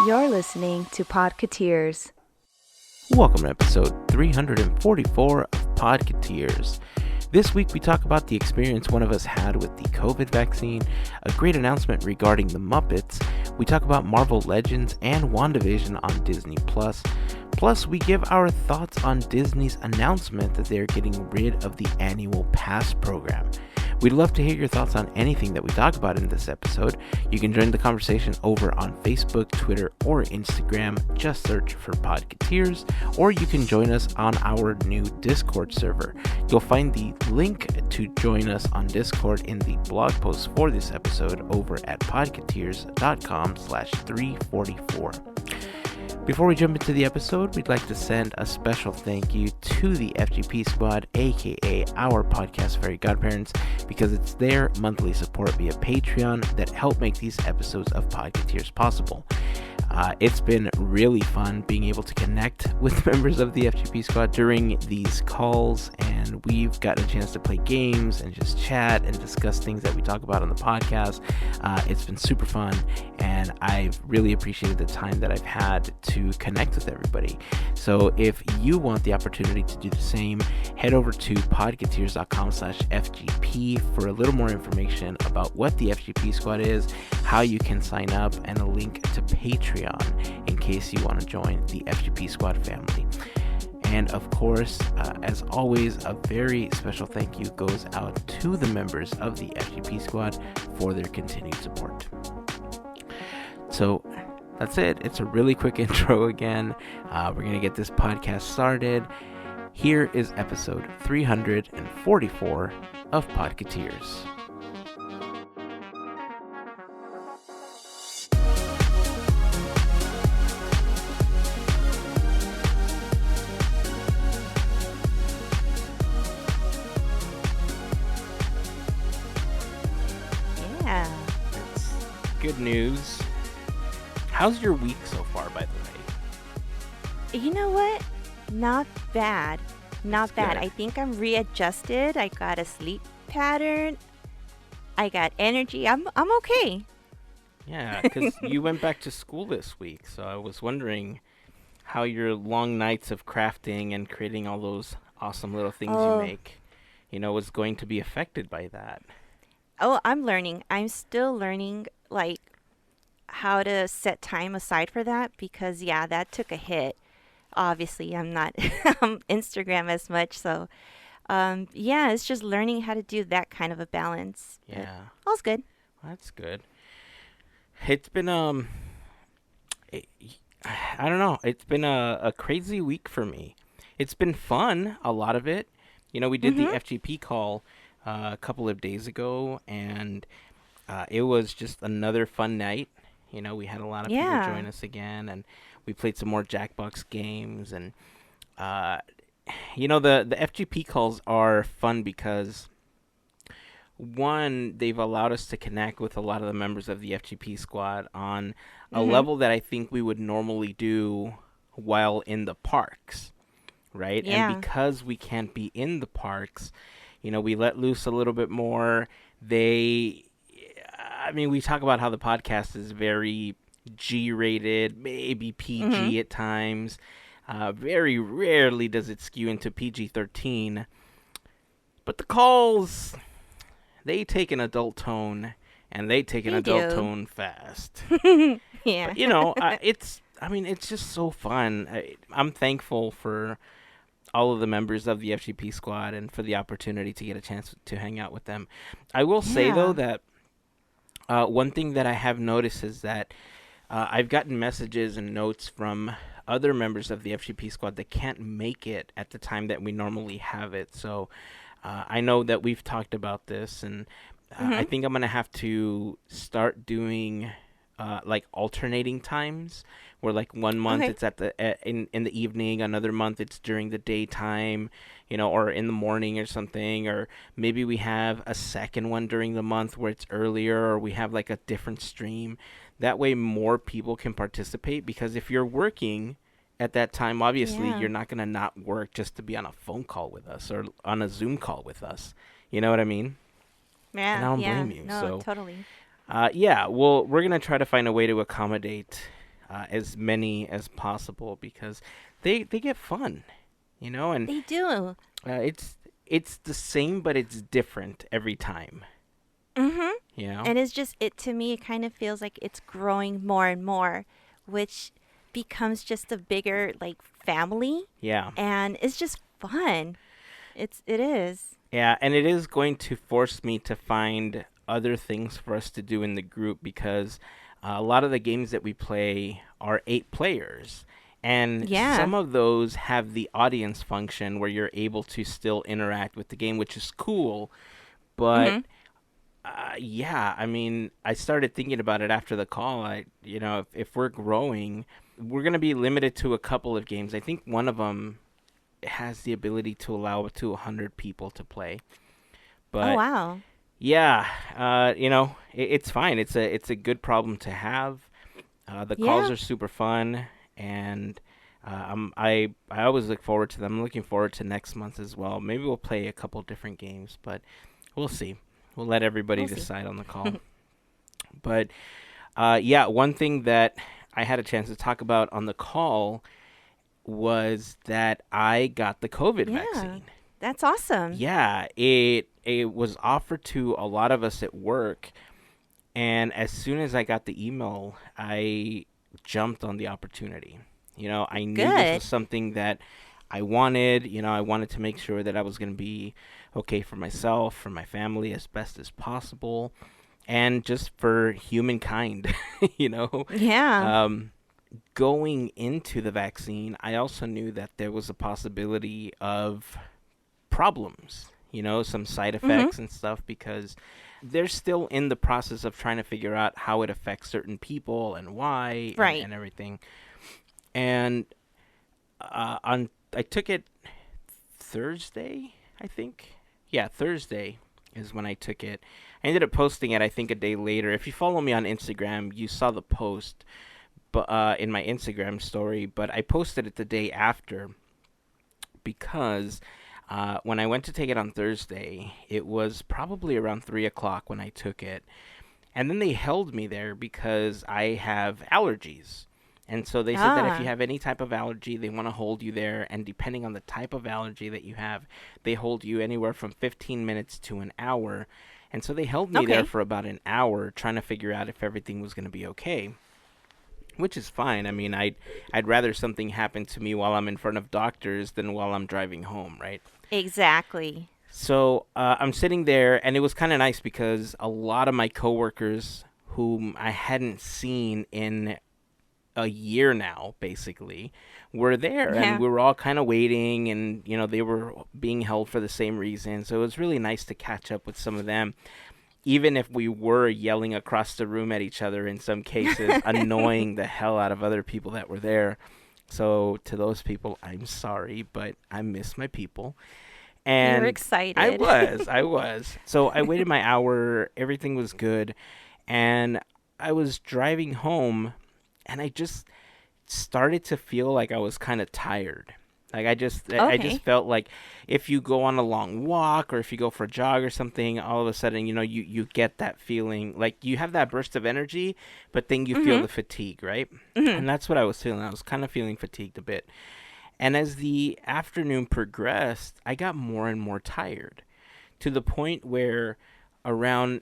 You're listening to Podketeers. Welcome to episode 344 of Podketeers. This week we talk about the experience one of us had with the COVID vaccine, a great announcement regarding the Muppets, we talk about Marvel Legends and WandaVision on DisneyPlus, plus we give our thoughts on Disney's announcement that they're getting rid of the annual pass program. We'd love to hear your thoughts on anything that we talk about in this episode. You can join the conversation over on Facebook, Twitter, or Instagram. Just search for Podketeers, or you can join us on our new Discord server. You'll find the link to join us on Discord in the blog post for this episode over at podketeers.com/344. Before we jump into the episode, we'd like to send a special thank you to the FGP Squad, aka our podcast Fairy Godparents, because it's their monthly support via Patreon that help make these episodes of Podketeers possible. It's been really fun being able to connect with members of the FGP Squad during these calls, and we've gotten a chance to play games and just chat and discuss things that we talk about on the podcast. It's been super fun, and I've really appreciated the time that I've had to connect with everybody. So if you want the opportunity to do the same, head over to podketeers.com/FGP for a little more information about what the FGP Squad is, how you can sign up, and a link to Patreon in case you want to join the FGP Squad family. And of course, as always, a very special thank you goes out to the members of the FGP Squad for their continued support. So that's it. It's a really quick intro again. We're going to get this podcast started. Here is episode 344 of Podketeers. Good news. How's your week so far, by the way? You know what? Not bad. Not bad. Good. I think I'm readjusted. I got a sleep pattern. I got energy. I'm okay. Yeah, because you went back to school this week, so I was wondering how your long nights of crafting and creating all those awesome little things you make, was going to be affected by that. Oh, I'm learning. I'm still learning, like, how to set time aside for that because, yeah, that took a hit. Obviously, I'm not on Instagram as much, so, yeah, it's just learning how to do that kind of a balance. Yeah. All's good. That's good. It's been, I don't know. It's been a crazy week for me. It's been fun, a lot of it. We did the FGP call a couple of days ago, and it was just another fun night. We had a lot of people join us again, and we played some more Jackbox games, and the FGP calls are fun because, one, they've allowed us to connect with a lot of the members of the FGP Squad on a level that I think we would normally do while in the parks, right? Yeah. And because we can't be in the parks, we let loose a little bit more. We talk about how the podcast is very G-rated, maybe PG at times. Very rarely does it skew into PG-13. But the calls, they take an adult tone, and they take an adult tone fast. Yeah. But, it's just so fun. I'm thankful for all of the members of the FGP Squad and for the opportunity to get a chance to hang out with them. I will say, though, that one thing that I have noticed is that I've gotten messages and notes from other members of the FGP Squad that can't make it at the time that we normally have it. So I know that we've talked about this, and I think I'm going to have to start doing like alternating times, where like 1 month it's at the in the evening, another month it's during the daytime, or in the morning or something, or maybe we have a second one during the month where it's earlier, or we have like a different stream. That way more people can participate, because if you're working at that time, obviously you're not going to not work just to be on a phone call with us or on a Zoom call with us. You know what I mean? Yeah, and I don't blame you. No, So totally. Well, we're going to try to find a way to accommodate as many as possible because they get fun, and They do. it's the same but it's different every time, Mhm. you know. And it's just it to me it kind of feels like it's growing more and more, which becomes just a bigger like family Yeah. and it's just fun. It is. Yeah, and it is going to force me to find other things for us to do in the group because a lot of the games that we play are 8 players. And Yeah. some of those have the audience function where you're able to still interact with the game, which is cool. But Mhm. yeah, I mean, I started thinking about it after the call. If we're growing, we're going to be limited to a couple of games. I think one of them has the ability to allow up to 100 people to play. Oh But wow. yeah, it's fine. It's a good problem to have. The calls Yeah. are super fun, and I always look forward to them. I'm looking forward to next month as well. Maybe we'll play a couple different games, but we'll see. We'll let everybody We'll see. decide on the call. But yeah, one thing that I had a chance to talk about on the call was that I got the COVID Yeah. vaccine. That's awesome. Yeah, it was offered to a lot of us at work, and as soon as I got the email, I jumped on the opportunity. I knew this was Good. something that I wanted. I wanted to make sure that I was going to be okay for myself, for my family as best as possible, and just for humankind, you know. Yeah. Um, Going into the vaccine, I also knew that there was a possibility of problems, some side Mhm. effects and stuff because they're still in the process of trying to figure out how it affects certain people and why and, Right. and everything. And on I took it Thursday, I think. Yeah, Thursday is when I took it. I ended up posting it I think a day later. If you follow me on Instagram, you saw the post but in my Instagram story, but I posted it the day after because when I went to take it on Thursday, it was probably around 3 o'clock when I took it. And then they held me there because I have allergies. And so they said that if you Ah. have any type of allergy, they want to hold you there. And depending on the type of allergy that you have, they hold you anywhere from 15 minutes to an hour. And so they held me there Okay. for about an hour trying to figure out if everything was going to be okay, which is fine. I mean, I'd rather something happen to me while I'm in front of doctors than while I'm driving home, right? Exactly. So I'm sitting there, and it was kind of nice because a lot of my coworkers, whom I hadn't seen in a year now, basically, were there, and Yeah. we were all kind of waiting, and they were being held for the same reason. So it was really nice to catch up with some of them, even if we were yelling across the room at each other in some cases, annoying the hell out of other people that were there. So to those people, I'm sorry, but I miss my people. You were And I excited. was, I was. So I waited my hour, everything was good, and I was driving home, and I just started to feel like I was kind of tired. Like I just Okay. felt like if you go on a long walk or if you go for a jog or something, all of a sudden, you get that feeling like you have that burst of energy, but then you feel Mhm. the fatigue, right? Mhm. And that's what I was feeling. I was kind of feeling fatigued a bit. And as the afternoon progressed, I got more and more tired to the point where around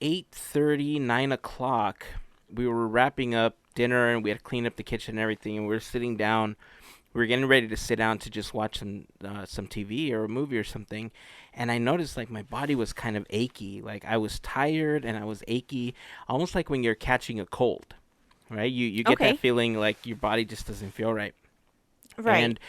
8:30, 9 o'clock, we were wrapping up dinner and we had to clean up the kitchen and everything, and we were sitting down. We were getting ready to sit down to just watch some TV or a movie or something, and I noticed like my body was kind of achy. Like I was tired and I was achy, almost like when you're catching a cold, right? You get that Okay. feeling like your body just doesn't feel right. Right. And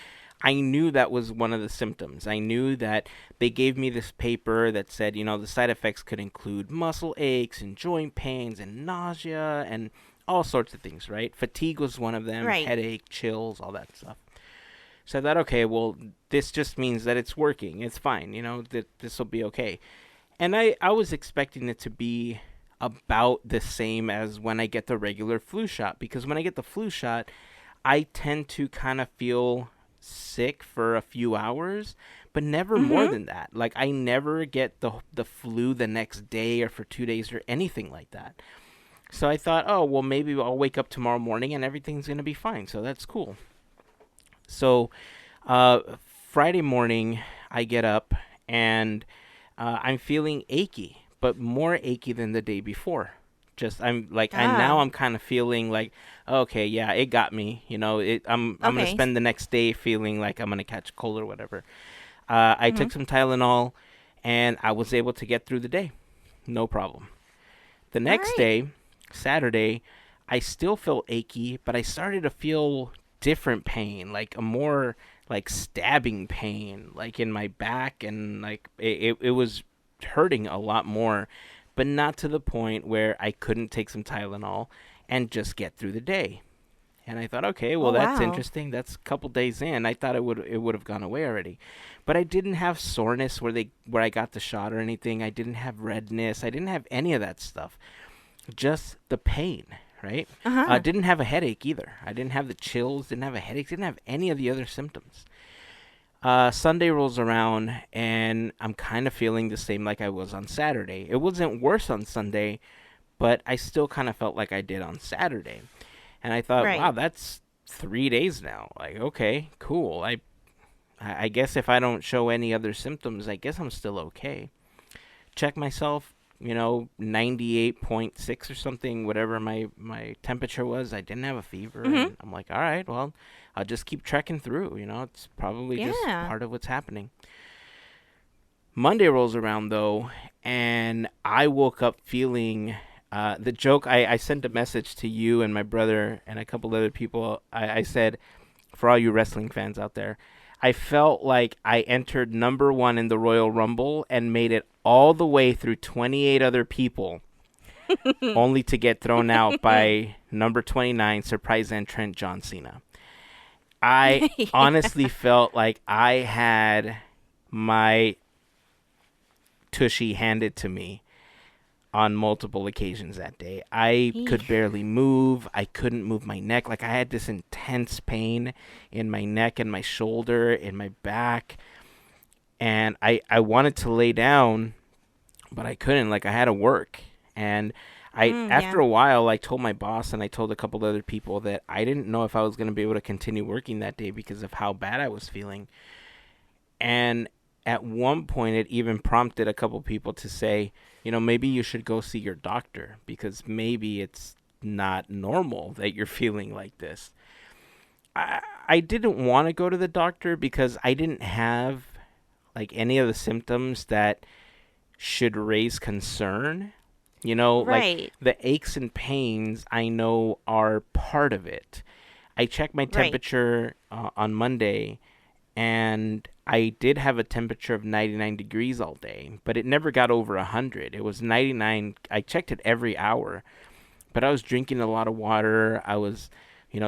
I knew that was one of the symptoms. I knew that they gave me this paper that said, the side effects could include muscle aches and joint pains and nausea and all sorts of things, right? Fatigue was one of them, Right. headache, chills, all that stuff. So I thought, okay, well, this just means that it's working. It's fine, that this will be okay. And I was expecting it to be about the same as when I get the regular flu shot, because when I get the flu shot, I tend to kind of feel sick for a few hours, but never more Mhm. than that. Like I never get the flu the next day or for 2 days or anything like that. So I thought, oh, well, maybe I'll wake up tomorrow morning and everything's going to be fine. So that's cool. So uh, Friday morning, I get up and I'm feeling achy, but more achy than the day before. Just I'm like I now Ah, I'm kind of feeling like okay, yeah, it got me. I'm gonna okay. spend the next day feeling like I'm gonna catch a cold or whatever. I Mm-hmm. took some Tylenol, and I was able to get through the day, no problem. The All next right. day, Saturday, I still felt achy, but I started to feel different pain, like a more like stabbing pain, like in my back, and like it was hurting a lot more, but not to the point where I couldn't take some Tylenol and just get through the day. And I thought, okay, well Oh, that's wow. interesting. That's a couple days in. I thought it would have gone away already, but I didn't have soreness where I got the shot or anything. I didn't have redness. I didn't have any of that stuff. Just the pain, right? Uh-huh. Didn't have a headache either. I didn't have the chills. Didn't have a headache. Didn't have any of the other symptoms. Sunday rolls around and I'm kind of feeling the same like I was on Saturday. It wasn't worse on Sunday, but I still kind of felt like I did on Saturday. And I thought, wow, Right. that's 3 days now. Like, okay, cool. I guess if I don't show any other symptoms, I guess I'm still okay. Check myself, 98.6 or something, whatever my temperature was. I didn't have a fever, Mm-hmm. and I'm like, all right, well, I'll just keep trekking through. It's probably just Yeah. part of what's happening. Monday rolls around though, and I woke up feeling the joke. I sent a message to you and my brother and a couple other people. I said, for all you wrestling fans out there, I felt like I entered number one in the Royal Rumble and made it all the way through 28 other people, only to get thrown out by number 29 surprise entrant John Cena. I honestly felt like I had my tushy handed to me on multiple occasions that day. I Eesh. could barely move. I couldn't move my neck. Like I had this intense pain in my neck and my shoulder, in my back. And I wanted to lay down, but I couldn't. Like I had to work. And after Yeah. a while, I told my boss and I told a couple other people that I didn't know if I was going to be able to continue working that day because of how bad I was feeling. And at one point, it even prompted a couple people to say, maybe you should go see your doctor because maybe it's not normal that you're feeling like this. I didn't want to go to the doctor because I didn't have like any of the symptoms that should raise concern. Like Right. the aches and pains I know are part of it. I checked my Right. temperature on Monday and I did have a temperature of 99 degrees all day, but it never got over 100. It was 99. I checked it every hour, but I was drinking a lot of water. I was,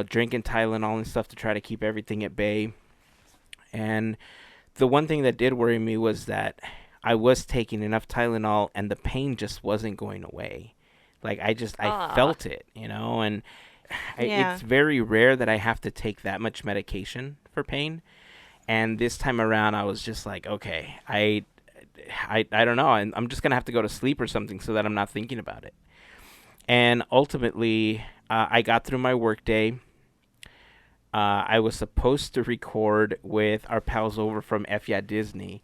drinking Tylenol and stuff to try to keep everything at bay. And the one thing that did worry me was that I was taking enough Tylenol and the pain just wasn't going away. Like I Ah. felt it, and Yeah. it's very rare that I have to take that much medication for pain. And this time around, I was just like, okay, I don't know. I'm just gonna have to go to sleep or something so that I'm not thinking about it. And ultimately, I got through my workday. I was supposed to record with our pals over from F Yeah Disney,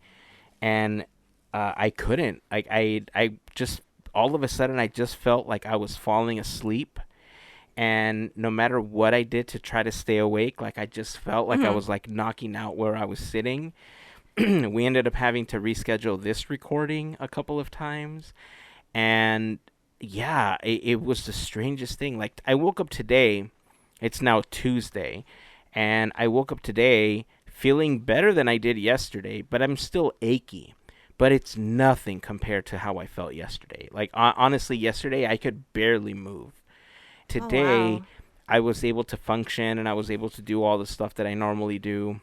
and I couldn't. I just all of a sudden I just felt like I was falling asleep, and no matter what I did to try to stay awake, like I just felt like I Mm-hmm. was like knocking out where I was sitting. We ended up having to reschedule this recording a couple of times, and yeah, it was the strangest thing. Like I woke up today, it's now Tuesday, and I woke up today feeling better than I did yesterday, but I'm still achy. But it's nothing compared to how I felt yesterday. Like honestly, yesterday I could barely move. Oh, Today wow. I was able to function and I was able to do all the stuff that I normally do.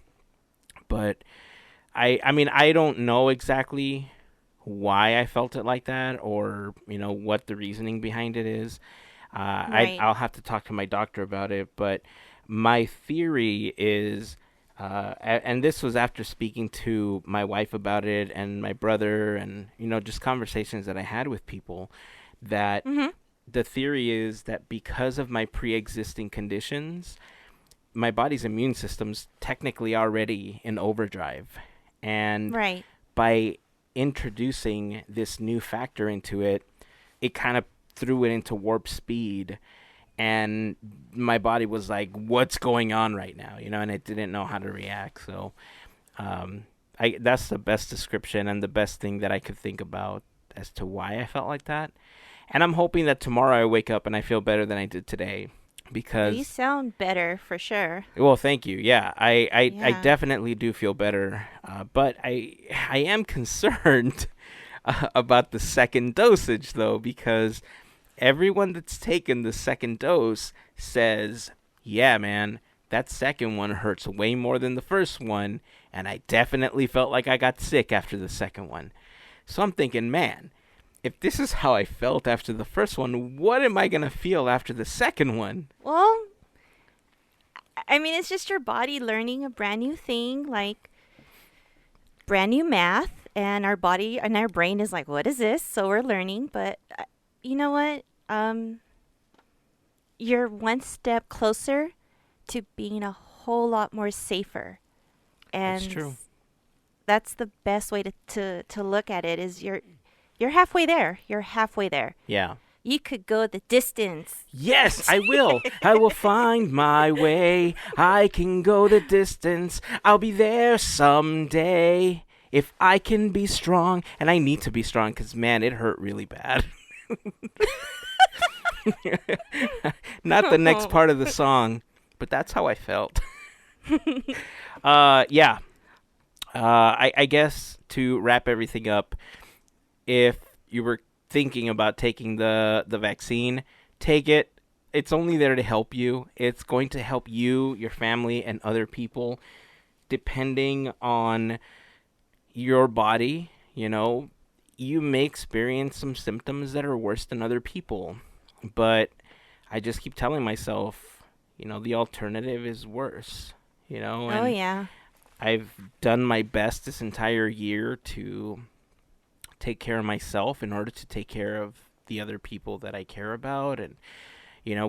But I mean I don't know exactly why I felt it like that or what the reasoning behind it is. Right. I'll have to talk to my doctor about it, but my theory is, and this was after speaking to my wife about it and my brother, and just conversations that I had with people that Mm-hmm. the theory is that because of my pre-existing conditions, my body's immune system's technically already in overdrive. And Right. by introducing this new factor into it, it kind of threw it into warp speed. And my body was like, what's going on right now? And it didn't know how to react. So um, that's the best description and the best thing that I could think about as to why I felt like that. And I'm hoping that tomorrow I wake up and I feel better than I did today. You Because, sound better for sure. well, thank you. Yeah, I Yeah. definitely do feel better. But I am concerned about the second dosage, though, because everyone that's taken the second dose says, yeah, man, that second one hurts way more than the first one. And I definitely felt like I got sick after the second one. So I'm thinking, man, if this is how I felt after the first one, what am I going to feel after the second one? Well, I mean, it's just your body learning a brand new thing, like brand new math, and our body and our brain is like, what is this? So we're learning, but you know what? You're one step closer to being a whole lot more safer. It's And true. that's the best way to look at it is you're halfway there. You're halfway there. Yeah. You could go the distance. Yes, I will. I will find my way. I can go the distance. I'll be there someday. If I can be strong. And I need to be strong because, man, it hurt really bad. Not the next part of the song, but that's how I felt. Yeah. I guess to wrap everything up, if you were thinking about taking the vaccine, take it. It's only there to help you. It's going to help you, your family, and other people, depending on your body. You may experience some symptoms that are worse than other people, but I just keep telling myself, the alternative is worse. Oh And yeah. I've done my best this entire year to take care of myself in order to take care of the other people that I care about. And,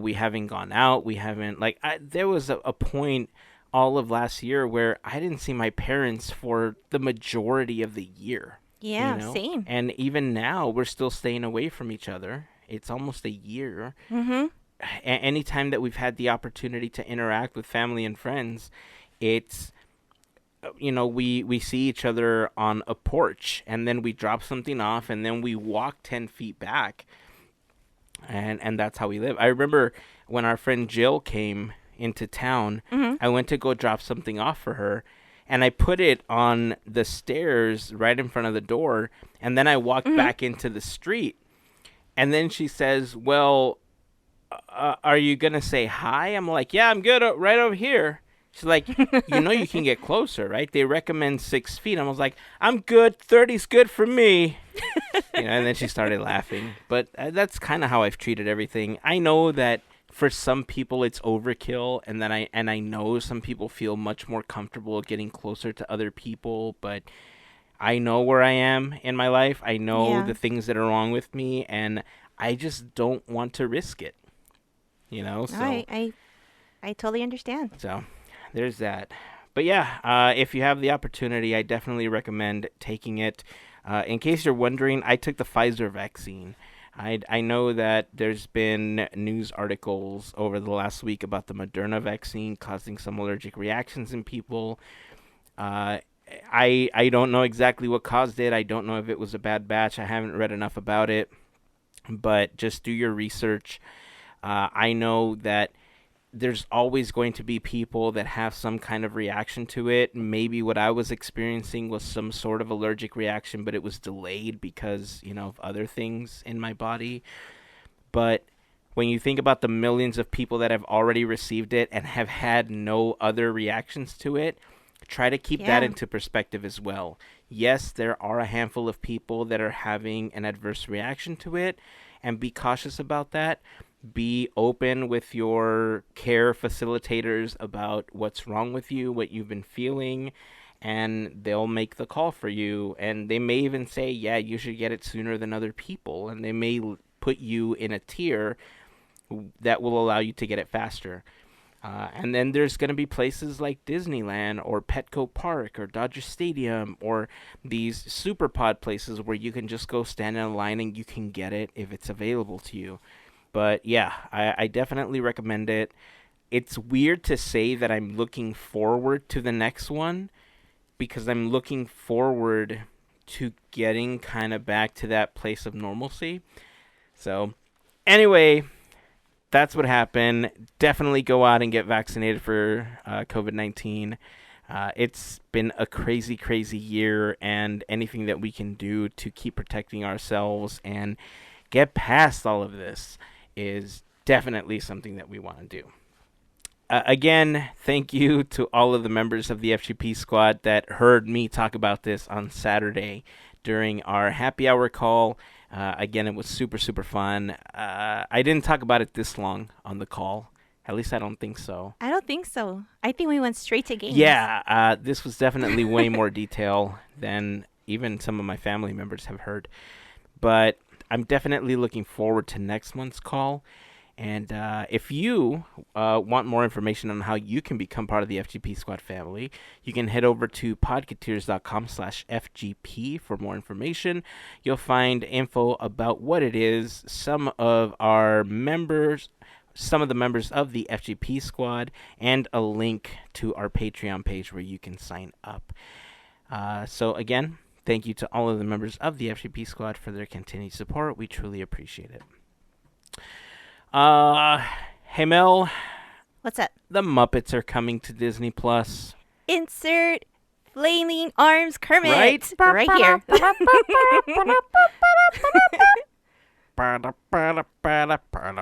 we haven't gone out. We haven't, there was a point all of last year where I didn't see my parents for the majority of the year, Yeah, same. And even now, we're still staying away from each other. It's almost a year. Mhm. Anytime that we've had the opportunity to interact with family and friends, it's we see each other on a porch, and then we drop something off, and then we walk 10 feet back, and that's how we live. I remember when our friend Jill came into town, Mhm. I went to go drop something off for her, and I put it on the stairs right in front of the door, and then I walked Mhm. back into the street, and then she says, well, are you gonna say hi? I'm like, yeah, I'm good, right over here. She's like, you can get closer, right? They recommend 6 feet. I was like, I'm good. 30's good for me. And then she started laughing. But that's kind of how I've treated everything. I know that for some people it's overkill, and I know some people feel much more comfortable getting closer to other people. But I know where I am in my life. I know Yeah. the things that are wrong with me, and I just don't want to risk it. I So I I totally understand. so there's that. But yeah, if you have the opportunity, I definitely recommend taking it. In case you're wondering, I took the Pfizer vaccine. I know that there's been news articles over the last week about the Moderna vaccine causing some allergic reactions in people. Uh, I don't know exactly what caused it. I don't know if it was a bad batch. I haven't read enough about it. But just do your research. I know that there's always going to be people that have some kind of reaction to it. Maybe what I was experiencing was some sort of allergic reaction, but it was delayed because, of other things in my body. But when you think about the millions of people that have already received it and have had no other reactions to it, try to keep that Yeah. into perspective as well. Yes, there are a handful of people that are having an adverse reaction to it, and be cautious about that. Be open with your care facilitators about what's wrong with you, what you've been feeling, and they'll make the call for you. And they may even say, yeah, you should get it sooner than other people. And they may put you in a tier that will allow you to get it faster. And then there's going to be places like Disneyland or Petco Park or Dodger Stadium or these super pod places where you can just go stand in a line and you can get it if it's available to you. But yeah, I definitely recommend it. It's weird to say that I'm looking forward to the next one because I'm looking forward to getting kind of back to that place of normalcy. So anyway, that's what happened. Definitely go out and get vaccinated for COVID-19. It's been a crazy, crazy year, and anything that we can do to keep protecting ourselves and get past all of this is definitely something that we want to do. Again, thank you to all of the members of the FGP Squad that heard me talk about this on Saturday during our happy hour call. Again, it was super, super fun. I didn't talk about it this long on the call. At least I don't think so. I don't think so. I think we went straight to games. Yeah, this was definitely way more detail than even some of my family members have heard. But I'm definitely looking forward to next month's call. And if you want more information on how you can become part of the FGP Squad family, you can head over to podketeers.com/FGP for more information. You'll find info about what it is, some of the members of the FGP Squad, and a link to our Patreon page where you can sign up. So again, thank you to all of the members of the FGP Squad for their continued support. We truly appreciate it. Hey Mel. What's up? The Muppets are coming to DisneyPlus. Insert flailing arms Kermit. Right? Right here.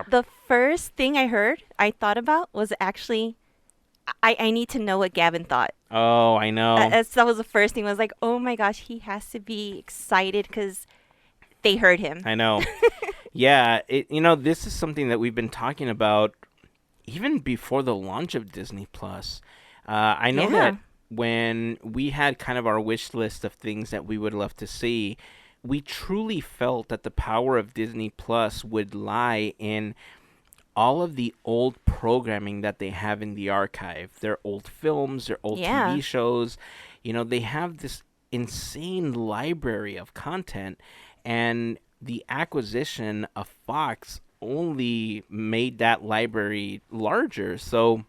The first thing I thought about was actually, I need to know what Gavin thought. Oh, I know. That was the first thing. I was like, oh my gosh, he has to be excited because they heard him. I know. Yeah, this is something that we've been talking about even before the launch of Disney Plus. I know that when we had kind of our wish list of things that we would love to see, we truly felt that the power of Disney Plus would lie in all of the old programming that they have in the archive. Their old films, their old TV shows. They have this insane library of content, and the acquisition of Fox only made that library larger. So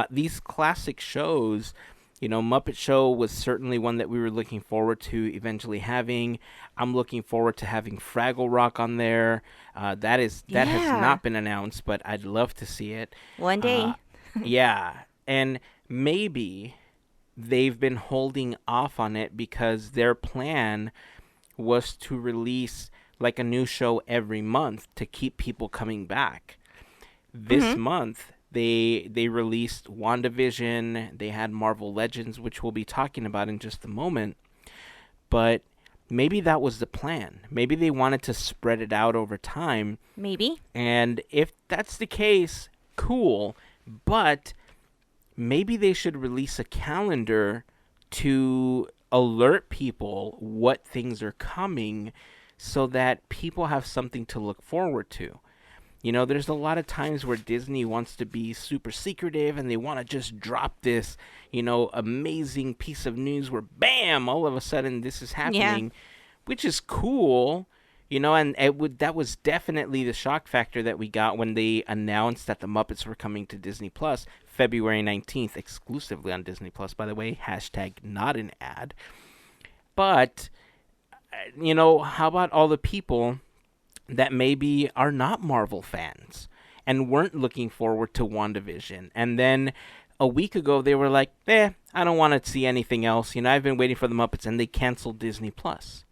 these classic shows, Muppet Show was certainly one that we were looking forward to eventually having. I'm looking forward to having Fraggle Rock on there. That has not been announced, but I'd love to see it. One day. Yeah. And maybe they've been holding off on it because their plan was to release like a new show every month to keep people coming back. This month, they released WandaVision. They had Marvel Legends, which we'll be talking about in just a moment. But maybe that was the plan. Maybe they wanted to spread it out over time. Maybe. And if that's the case, cool. But maybe they should release a calendar to alert people what things are coming so that people have something to look forward to. There's a lot of times where Disney wants to be super secretive and they want to just drop this, amazing piece of news where, bam, all of a sudden this is happening, which is cool, and that was definitely the shock factor that we got when they announced that the Muppets were coming to Disney Plus February 19th, exclusively on Disney Plus, by the way, # not an ad. But, how about all the people that maybe are not Marvel fans and weren't looking forward to WandaVision? And then a week ago, they were like, I don't want to see anything else. I've been waiting for the Muppets, and they canceled Disney Plus.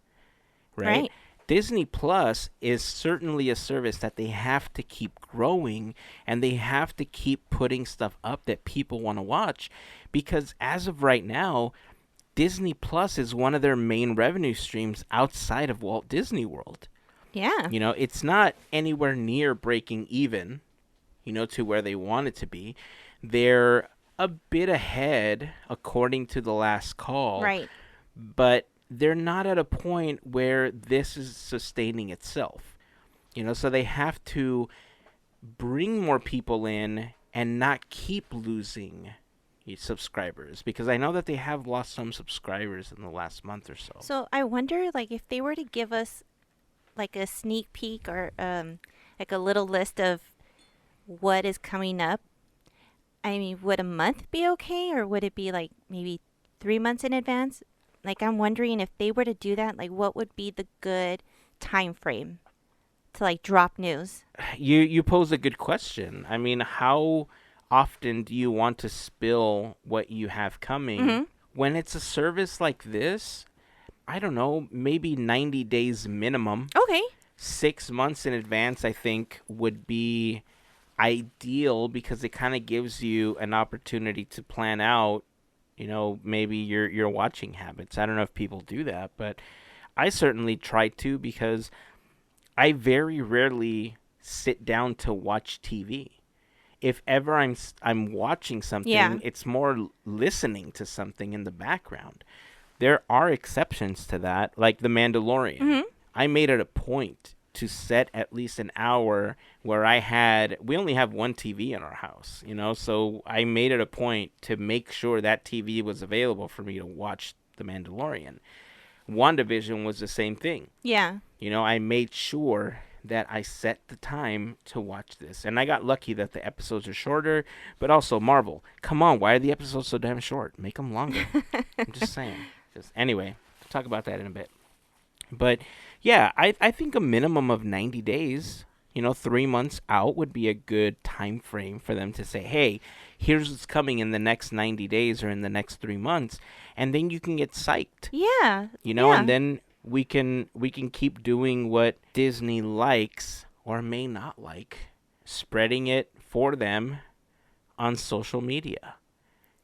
Right? Disney Plus is certainly a service that they have to keep growing, and they have to keep putting stuff up that people want to watch, because as of right now, Disney Plus is one of their main revenue streams outside of Walt Disney World. Yeah. It's not anywhere near breaking even, to where they want it to be. They're a bit ahead, according to the last call. Right. But they're not at a point where this is sustaining itself. So they have to bring more people in and not keep losing subscribers, because I know that they have lost some subscribers in the last month or so. So I wonder, like, if they were to give us like a sneak peek or like a little list of what is coming up. I mean, would a month be okay, or would it be like maybe 3 months in advance? Like, I'm wondering if they were to do that, like, what would be the good time frame to like drop news? You pose a good question. I mean, how often do you want to spill what you have coming? Mm-hmm. When it's a service like this, I don't know, maybe 90 days minimum. Okay. 6 months in advance, I think, would be ideal, because it kind of gives you an opportunity to plan out, maybe your watching habits. I don't know if people do that, but I certainly try to, because I very rarely sit down to watch TV. If ever I'm watching something, Yeah. it's more listening to something in the background. There are exceptions to that, like The Mandalorian. Mm-hmm. I made it a point to set at least an hour where we only have one TV in our house, so I made it a point to make sure that TV was available for me to watch The Mandalorian. WandaVision was the same thing. Yeah. I made sure that I set the time to watch this. And I got lucky that the episodes are shorter, but also Marvel. Come on, why are the episodes so damn short? Make them longer. I'm just saying. Anyway, we'll talk about that in a bit. But yeah, I think a minimum of 90 days, 3 months out would be a good time frame for them to say, hey, here's what's coming in the next 90 days or in the next 3 months. And then you can get psyched. Yeah. And then we can keep doing what Disney likes or may not like, spreading it for them on social media.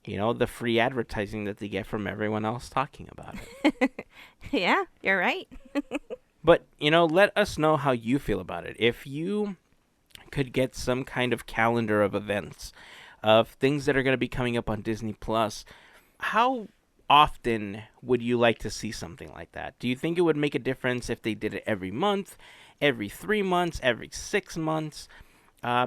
The free advertising that they get from everyone else talking about it. Yeah, you're right. But, let us know how you feel about it. If you could get some kind of calendar of events, of things that are going to be coming up on DisneyPlus, how often would you like to see something like that? Do you think it would make a difference if they did it every month, every 3 months, every 6 months?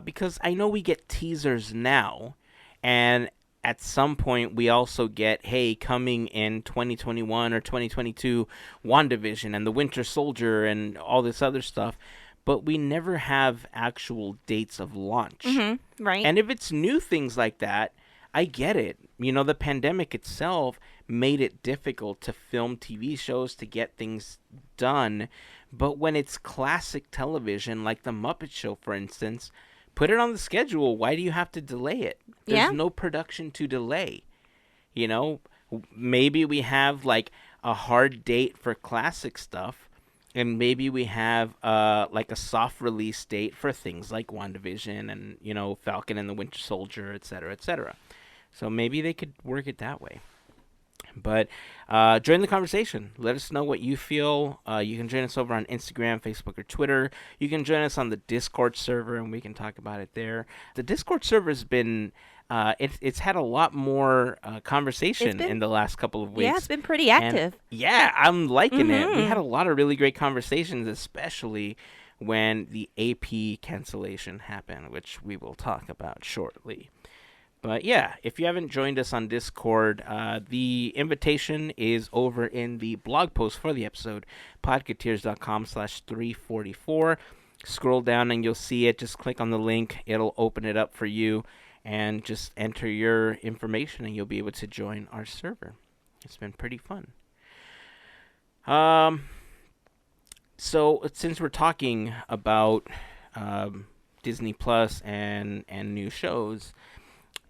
Because I know we get teasers now, and at some point we also get, hey, coming in 2021 or 2022, WandaVision and the Winter Soldier and all this other stuff, but we never have actual dates of launch. Mm-hmm. Right. And if it's new things like that, I get it. The pandemic itself made it difficult to film TV shows, to get things done. But when it's classic television, like The Muppet Show, for instance, put it on the schedule. Why do you have to delay it? There's no production to delay. Maybe we have like a hard date for classic stuff, and maybe we have like a soft release date for things like WandaVision and, Falcon and the Winter Soldier, et cetera, et cetera. So maybe they could work it that way. But join the conversation. Let us know what you feel. You can join us over on Instagram, Facebook, or Twitter. You can join us on the Discord server, and we can talk about it there. The Discord server has been it's had a lot more conversation in the last couple of weeks. Yeah, it's been pretty active. And yeah, I'm liking it. We had a lot of really great conversations, especially when the AP cancellation happened, which we will talk about shortly. But yeah, if you haven't joined us on Discord, the invitation is over in the blog post for the episode, podketeers.com/344. Scroll down and you'll see it. Just click on the link. It'll open it up for you, and just enter your information and you'll be able to join our server. It's been pretty fun. So since we're talking about Disney Plus and new shows,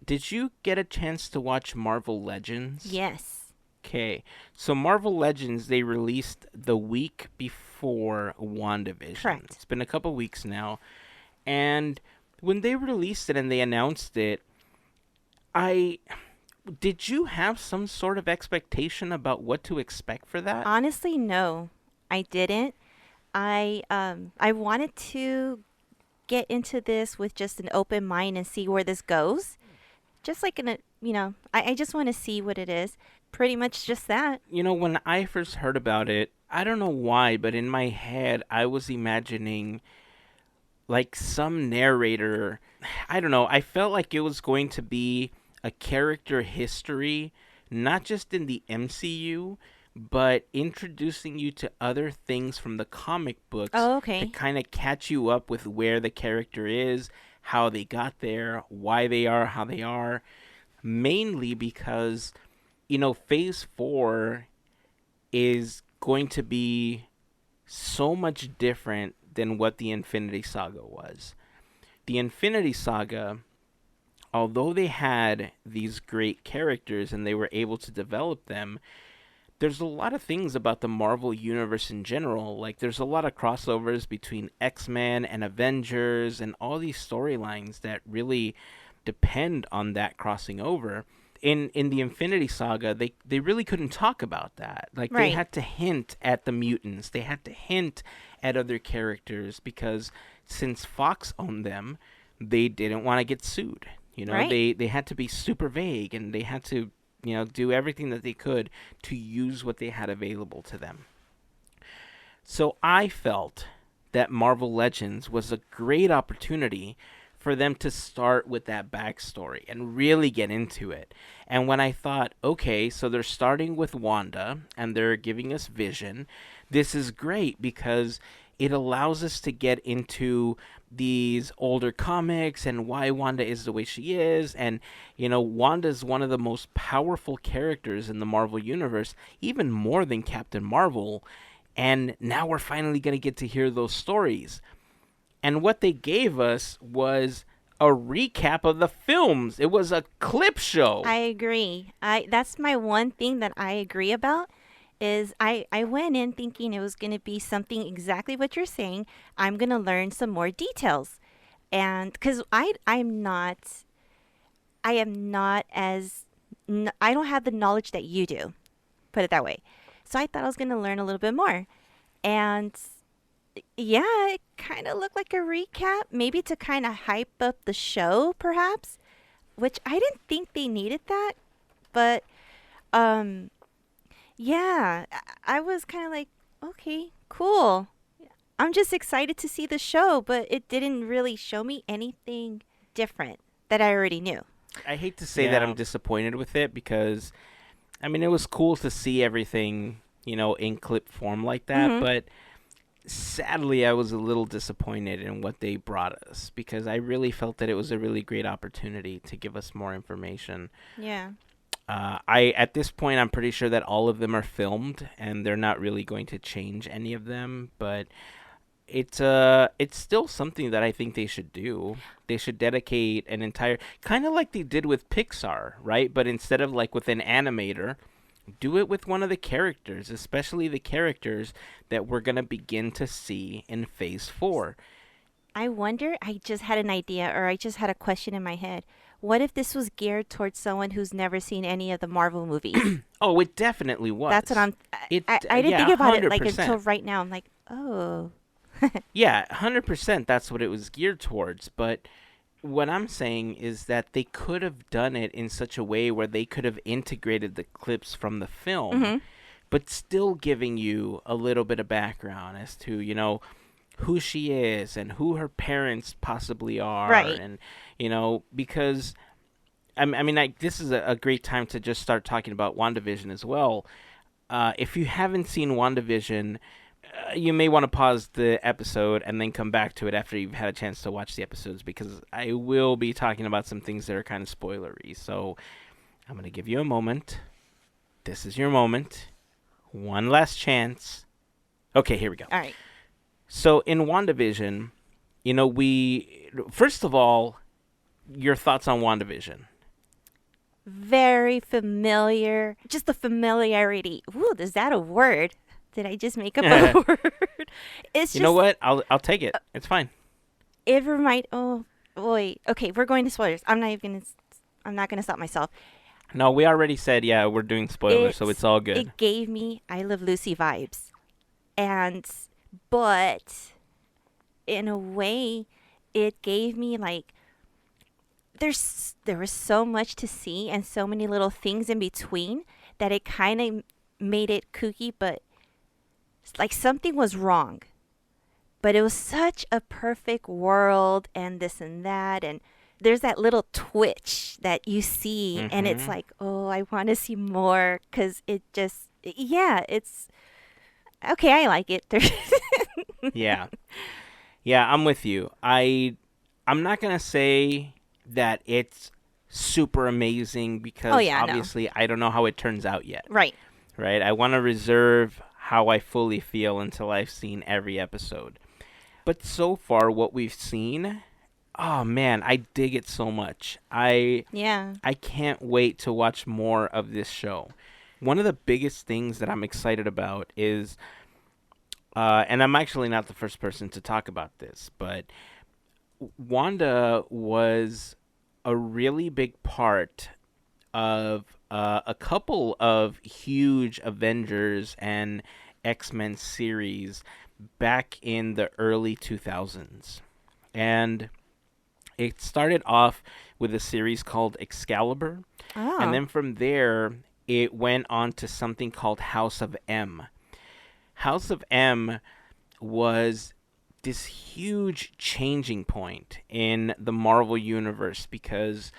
did you get a chance to watch Marvel Legends? Yes. Okay. So Marvel Legends, they released the week before WandaVision. Correct. It's been a couple weeks now. And when they released it and they announced it, did you have some sort of expectation about what to expect for that? Honestly, no, I didn't. I wanted to get into this with just an open mind and see where this goes. Just like I just want to see what it is. Pretty much just that. When I first heard about it, I don't know why, but in my head, I was imagining like some narrator. I don't know. I felt like it was going to be a character history, not just in the MCU, but introducing you to other things from the comic books Oh, to okay. kind of catch you up with where the character is, how they got there, why they are how they are. Mainly because, Phase 4 is going to be so much different than what the Infinity Saga was. The Infinity Saga, although they had these great characters and they were able to develop them, there's a lot of things about the Marvel Universe in general. Like, there's a lot of crossovers between X-Men and Avengers and all these storylines that really depend on that crossing over. In the Infinity Saga, they really couldn't talk about that. Like, they Right. had to hint at the mutants. They had to hint at other characters because since Fox owned them, they didn't want to get sued. Right. They had to be super vague, and they had to, do everything that they could to use what they had available to them. So I felt that Marvel Legends was a great opportunity for them to start with that backstory and really get into it. And when I thought, okay, so they're starting with Wanda and they're giving us Vision, this is great because it allows us to get into these older comics and why Wanda is the way she is. And, Wanda is one of the most powerful characters in the Marvel Universe, even more than Captain Marvel. And now we're finally going to get to hear those stories. And what they gave us was a recap of the films. It was a clip show. I agree. I That's my one thing that I agree about is I went in thinking it was going to be something exactly what you're saying. I'm going to learn some more details. And cuz I am not as I don't have the knowledge that you do. Put it that way. So I thought I was going to learn a little bit more. And yeah, it kind of looked like a recap, maybe to kind of hype up the show perhaps, which I didn't think they needed that, but um yeah, I was kind of like, okay, cool. I'm just excited to see the show, but it didn't really show me anything different that I already knew. I hate to say that I'm Yeah. disappointed with it because, I mean, it was cool to see everything, in clip form like that, Mhm. but sadly, I was a little disappointed in what they brought us because I really felt that it was a really great opportunity to give us more information. Yeah. I at this point, I'm pretty sure that all of them are filmed and they're not really going to change any of them, but it's still something that I think they should do. They should dedicate an entire kind of like they did with Pixar, right? But instead of like with an animator, do it with one of the characters, especially the characters that we're going to begin to see in Phase 4. I wonder, I just had an idea or I just had a question in my head. What if this was geared towards someone who's never seen any of the Marvel movies? Oh, it definitely That's what was. I'm It I didn't yeah, think about it like until 100%. right now. I'm like, "Oh." Yeah, 100% that's what it was geared towards, but what I'm saying is that they could have done it in such a way where they could have integrated the clips from the film, Mhm. but still giving you a little bit of background as to, who she is and who her parents possibly are. Right. And, because, this is a great time to just start talking about WandaVision as well. If you haven't seen WandaVision, you may want to pause the episode and then come back to it after you've had a chance to watch the episodes because I will be talking about some things that are kind of spoilery. So I'm going to give you a moment. This is your moment. One last chance. Okay, here we go. All right. So in WandaVision, first of all, your thoughts on WandaVision. Very familiar. Just the familiarity. Ooh, is that a word? Did I just make up a word? It's You just know what? I'll take it. It's fine. it remind oh boy. Okay, we're going to spoilers. I'm not gonna stop myself. No, we already said, yeah, we're doing spoilers, so it's all good. It gave me I Love Lucy vibes. And but in a way it gave me like there was so much to see and so many little things in between that it kind of made it kooky, but like something was wrong, but it was such a perfect world and this and that. And there's that little twitch that you see, and it's Mm-hmm. like, oh, I want to see more because it just, yeah, it's okay. I like it. Yeah. Yeah, I'm with you. I'm not gonna say that it's super amazing Oh, because yeah, no. obviously I don't know how it turns out yet. Right. Right? I want to reserve how I fully feel until I've seen every episode. But so far, what we've seen, oh man, I dig it so much. Yeah. I can't wait to watch more of this show. One of the biggest things that I'm excited about is, and I'm actually not the first person to talk about this, but Wanda was a really big part of a couple of huge Avengers and X-Men series back in the early 2000s. And it started off with a series called Excalibur, and Oh. then from there it went on to something called House of M. House of M was this huge changing point in the Marvel universe because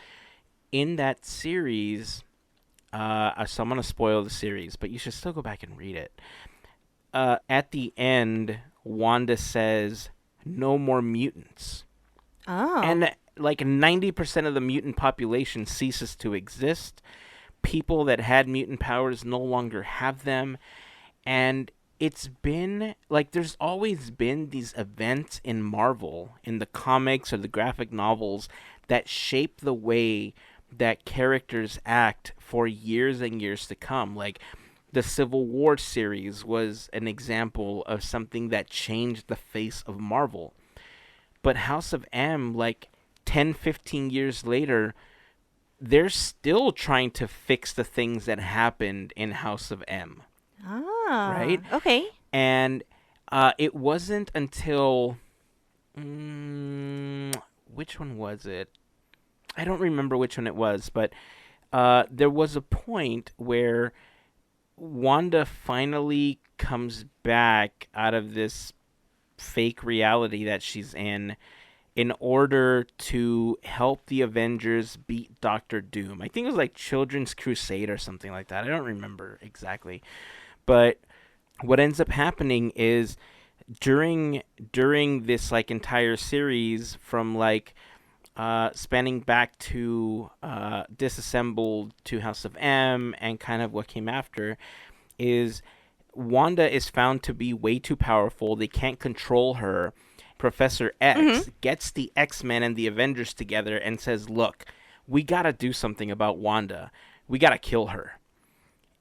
in that series, so I'm going to spoil the series, but you should still go back and read it. At the end, Wanda says, "No more mutants." Oh. And like 90% of the mutant population ceases to exist. People that had mutant powers no longer have them. And it's been like there's always been these events in Marvel, in the comics or the graphic novels, that shape the way that characters act for years and years to come. Like the Civil War series was an example of something that changed the face of Marvel. But House of M, like 10, 15 years later, they're still trying to fix the things that happened in House of M, right? Ah. Okay. And it wasn't until which one was it? I don't remember which one it was, but there was a point where Wanda finally comes back out of this fake reality that she's in order to help the Avengers beat Doctor Doom. I think it was like Children's Crusade or something like that. I don't remember exactly. But what ends up happening is during this like entire series from like spanning back to Disassembled to House of M and kind of what came after is Wanda is found to be way too powerful. They can't control her. Professor Mm-hmm. X gets the X-Men and the Avengers together and says, "Look, we got to do something about Wanda. We got to kill her."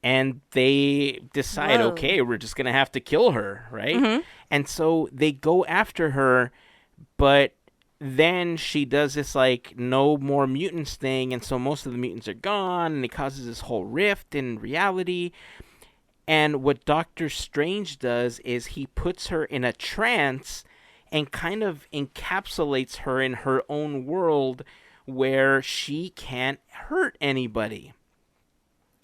And they decide, Whoa. okay, we're just going to have to kill her, right? Mm-hmm. And so they go after her, but then she does this like no more mutants thing, and so most of the mutants are gone, and it causes this whole rift in reality. And what Doctor Strange does is he puts her in a trance and kind of encapsulates her in her own world where she can't hurt anybody.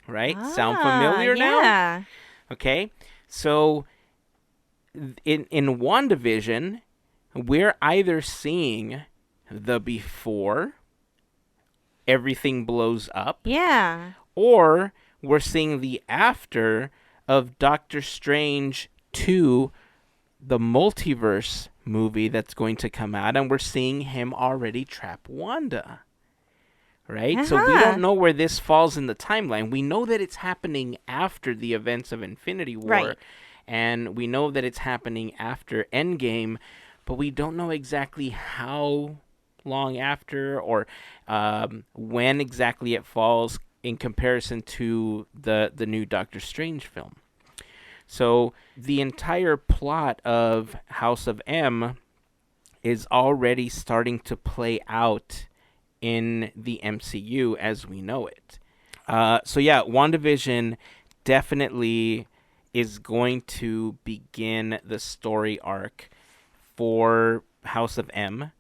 Right? Sound Ah. familiar now? Yeah. Okay. So in WandaVision, we're either seeing the before everything blows up, Yeah. or we're seeing the after of Doctor Strange 2, the multiverse movie that's going to come out, and we're seeing him already trap Wanda. Right? So we don't Uh-huh. know where this falls in the timeline. We know that it's happening after the events of Infinity War, Right. and we know that it's happening after Endgame, but we don't know exactly how long after or when exactly it falls in comparison to the new Doctor Strange film. So the entire plot of House of M is already starting to play out in the MCU as we know it. So yeah, WandaVision definitely is going to begin the story arc for House of M.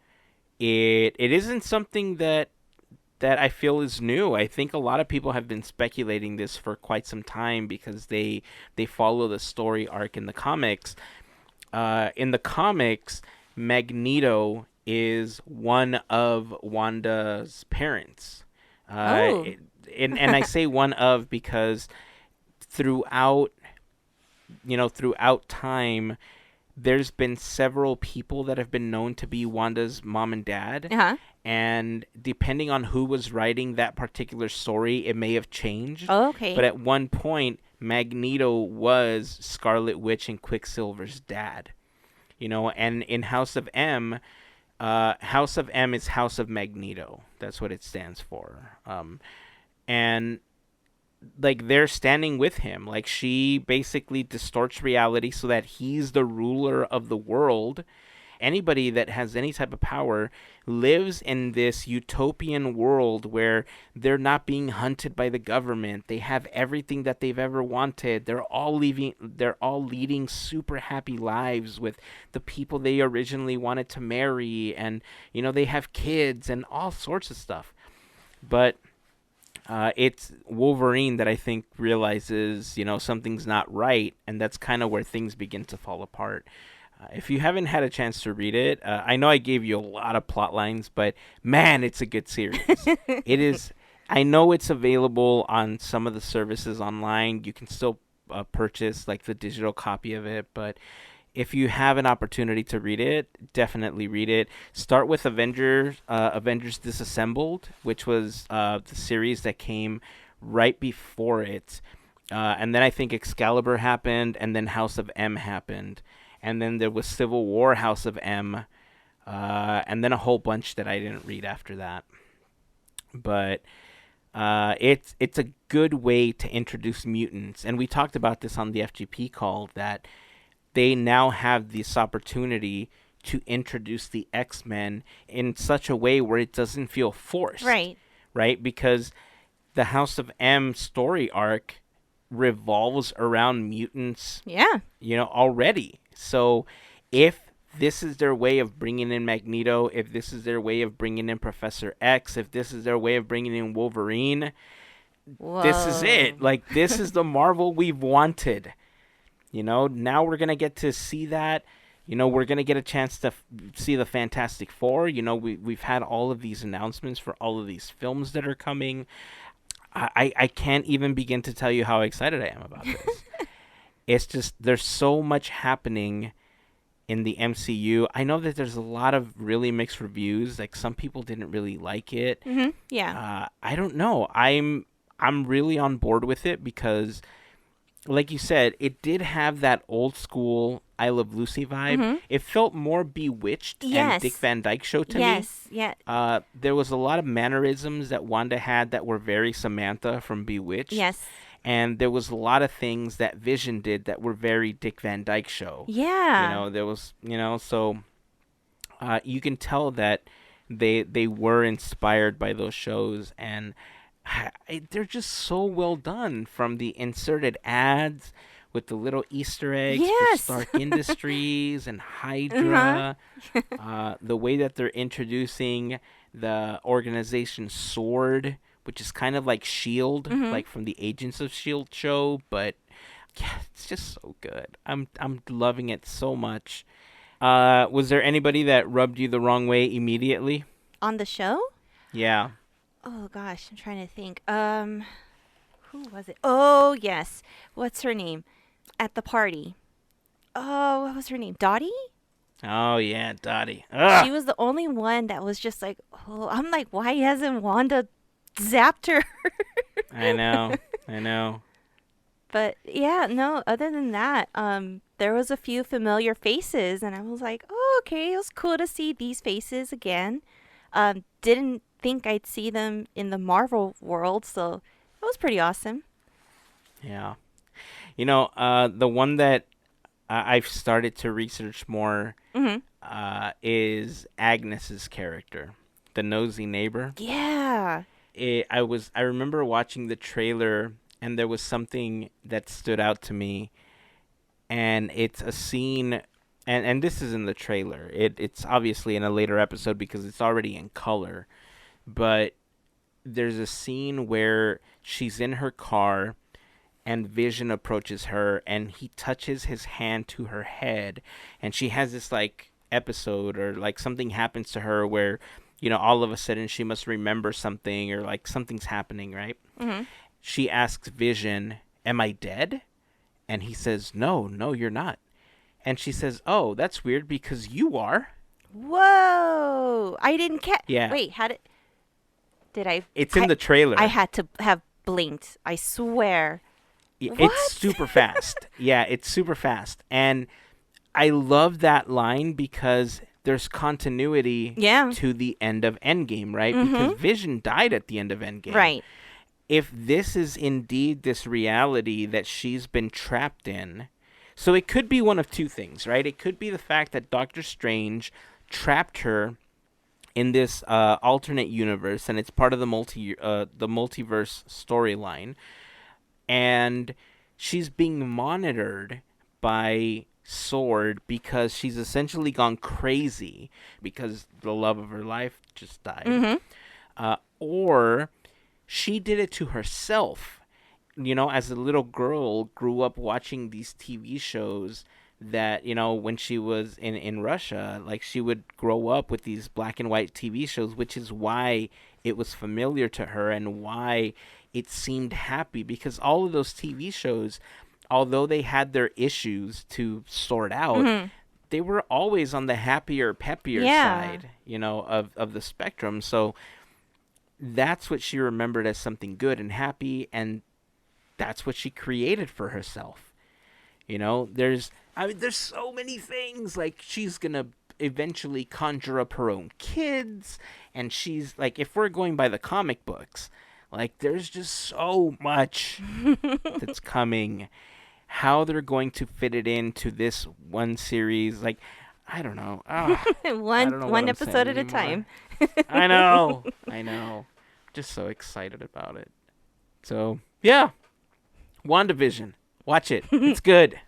It isn't something that I feel is new. I think a lot of people have been speculating this for quite some time because they follow the story arc in the comics. in the comics, Magneto is one of Wanda's parents. Oh. And I say one of because throughout, throughout time, there's been several people that have been known to be Wanda's mom and dad. Uh-huh. And depending on who was writing that particular story, it may have changed. Oh, okay. But at one point, Magneto was Scarlet Witch and Quicksilver's dad. And in House of M is House of Magneto. That's what it stands for. And like they're standing with him. Like she basically distorts reality so that he's the ruler of the world. Anybody that has any type of power lives in this utopian world where they're not being hunted by the government. They have everything that they've ever wanted. They're all leading super happy lives with the people they originally wanted to marry, and they have kids and all sorts of stuff. But it's Wolverine that I think realizes, something's not right, and that's kind of where things begin to fall apart. If you haven't had a chance to read it, I know I gave you a lot of plot lines, but man, it's a good series. It is. I know it's available on some of the services online. You can still purchase like the digital copy of it, but if you have an opportunity to read it, definitely read it. Start with Avengers Disassembled, which was the series that came right before it. And then I think Excalibur happened, and then House of M happened. And then there was Civil War, House of M, and then a whole bunch that I didn't read after that. But it's a good way to introduce mutants. And we talked about this on the FGP call, that they now have this opportunity to introduce the X-Men in such a way where it doesn't feel forced. Right. Right? Because the House of M story arc revolves around mutants. Yeah. Already. So if this is their way of bringing in Magneto, if this is their way of bringing in Professor X, if this is their way of bringing in Wolverine, this is it. Like, this is the Marvel we've wanted. Now we're going to get to see that. We're going to get a chance to see the Fantastic Four. We've had all of these announcements for all of these films that are coming. I can't even begin to tell you how excited I am about this. It's just, there's so much happening in the MCU. I know that there's a lot of really mixed reviews. Like, some people didn't really like it. Mm-hmm. Yeah. I don't know. I'm really on board with it because, like you said, it did have that old school I Love Lucy vibe. Mm-hmm. It felt more Bewitched and Dick Van Dyke Show to me. Yes. Yeah. There was a lot of mannerisms that Wanda had that were very Samantha from Bewitched. Yes. And there was a lot of things that Vision did that were very Dick Van Dyke Show. Yeah. There was, so you can tell that they were inspired by those shows, and they're just so well done, from the inserted ads with the little Easter eggs for Stark Industries and Hydra. The way that they're introducing the organization SWORD, which is kind of like S.H.I.E.L.D., like from the Agents of S.H.I.E.L.D. show, but yeah, it's just so good. I'm loving it so much. Was there anybody that rubbed you the wrong way immediately? On the show? Yeah. Oh gosh, I'm trying to think. Who was it? Oh yes. What's her name? At the party. Oh, what was her name? Dottie? Oh yeah, Dottie. Ugh. She was the only one that was just like, oh, I'm like, why hasn't Wanda zapped her? I know. But yeah, no, other than that, there was a few familiar faces, and I was like, oh, okay, it was cool to see these faces again. Didn't think I'd see them in the Marvel world, so it was pretty awesome. Yeah. The one that I've started to research more is Agnes's character, the nosy neighbor. Yeah. I remember watching the trailer, and there was something that stood out to me, and it's a scene, and this is in the trailer. It's obviously in a later episode because it's already in color, but there's a scene where she's in her car, and Vision approaches her and he touches his hand to her head, and she has this like episode or like something happens to her where, you know, all of a sudden she must remember something or like something's happening, right? Mm-hmm. She asks Vision, "Am I dead?" And he says, "No, no, you're not." And she says, "Oh, that's weird because you are." Whoa! I didn't catch. Yeah. Wait, did I? It's in the trailer. I had to have blinked. I swear. It's What? super fast. Yeah, it's super fast. And I love that line because there's continuity Yeah. to the end of Endgame, right? Mm-hmm. Because Vision died at the end of Endgame. Right. If this is indeed this reality that she's been trapped in, so it could be one of two things, right? It could be the fact that Doctor Strange trapped her in this alternate universe, and it's part of the multiverse storyline, and she's being monitored by Sword because she's essentially gone crazy because the love of her life just died. Mm-hmm. Or she did it to herself. You know, as a little girl, grew up watching these TV shows that, you know, when she was in Russia, like she would grow up with these black and white TV shows, which is why it was familiar to her and why it seemed happy, because all of those TV shows, although they had their issues to sort out, Mm-hmm. they were always on the happier, peppier side, you know, of the spectrum. So that's what she remembered as something good and happy, and that's what she created for herself. You know, there's so many things. Like, she's gonna eventually conjure up her own kids, and she's like, if we're going by the comic books, like, there's just so much that's coming. How they're going to fit it into this one series, like, I don't know. I don't know what one I'm episode saying at a time. anymore. I know. Just so excited about it. So, yeah. WandaVision. Watch it. It's good.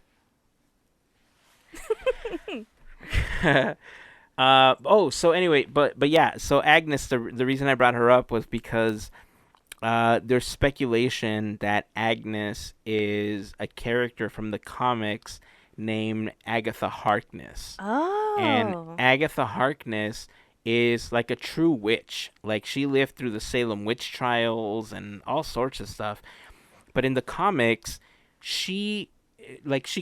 So anyway, but yeah, so Agnes, the reason I brought her up was because there's speculation that Agnes is a character from the comics named Agatha Harkness. Oh. And Agatha Harkness is like a true witch. Like, she lived through the Salem witch trials and all sorts of stuff. But in the comics, she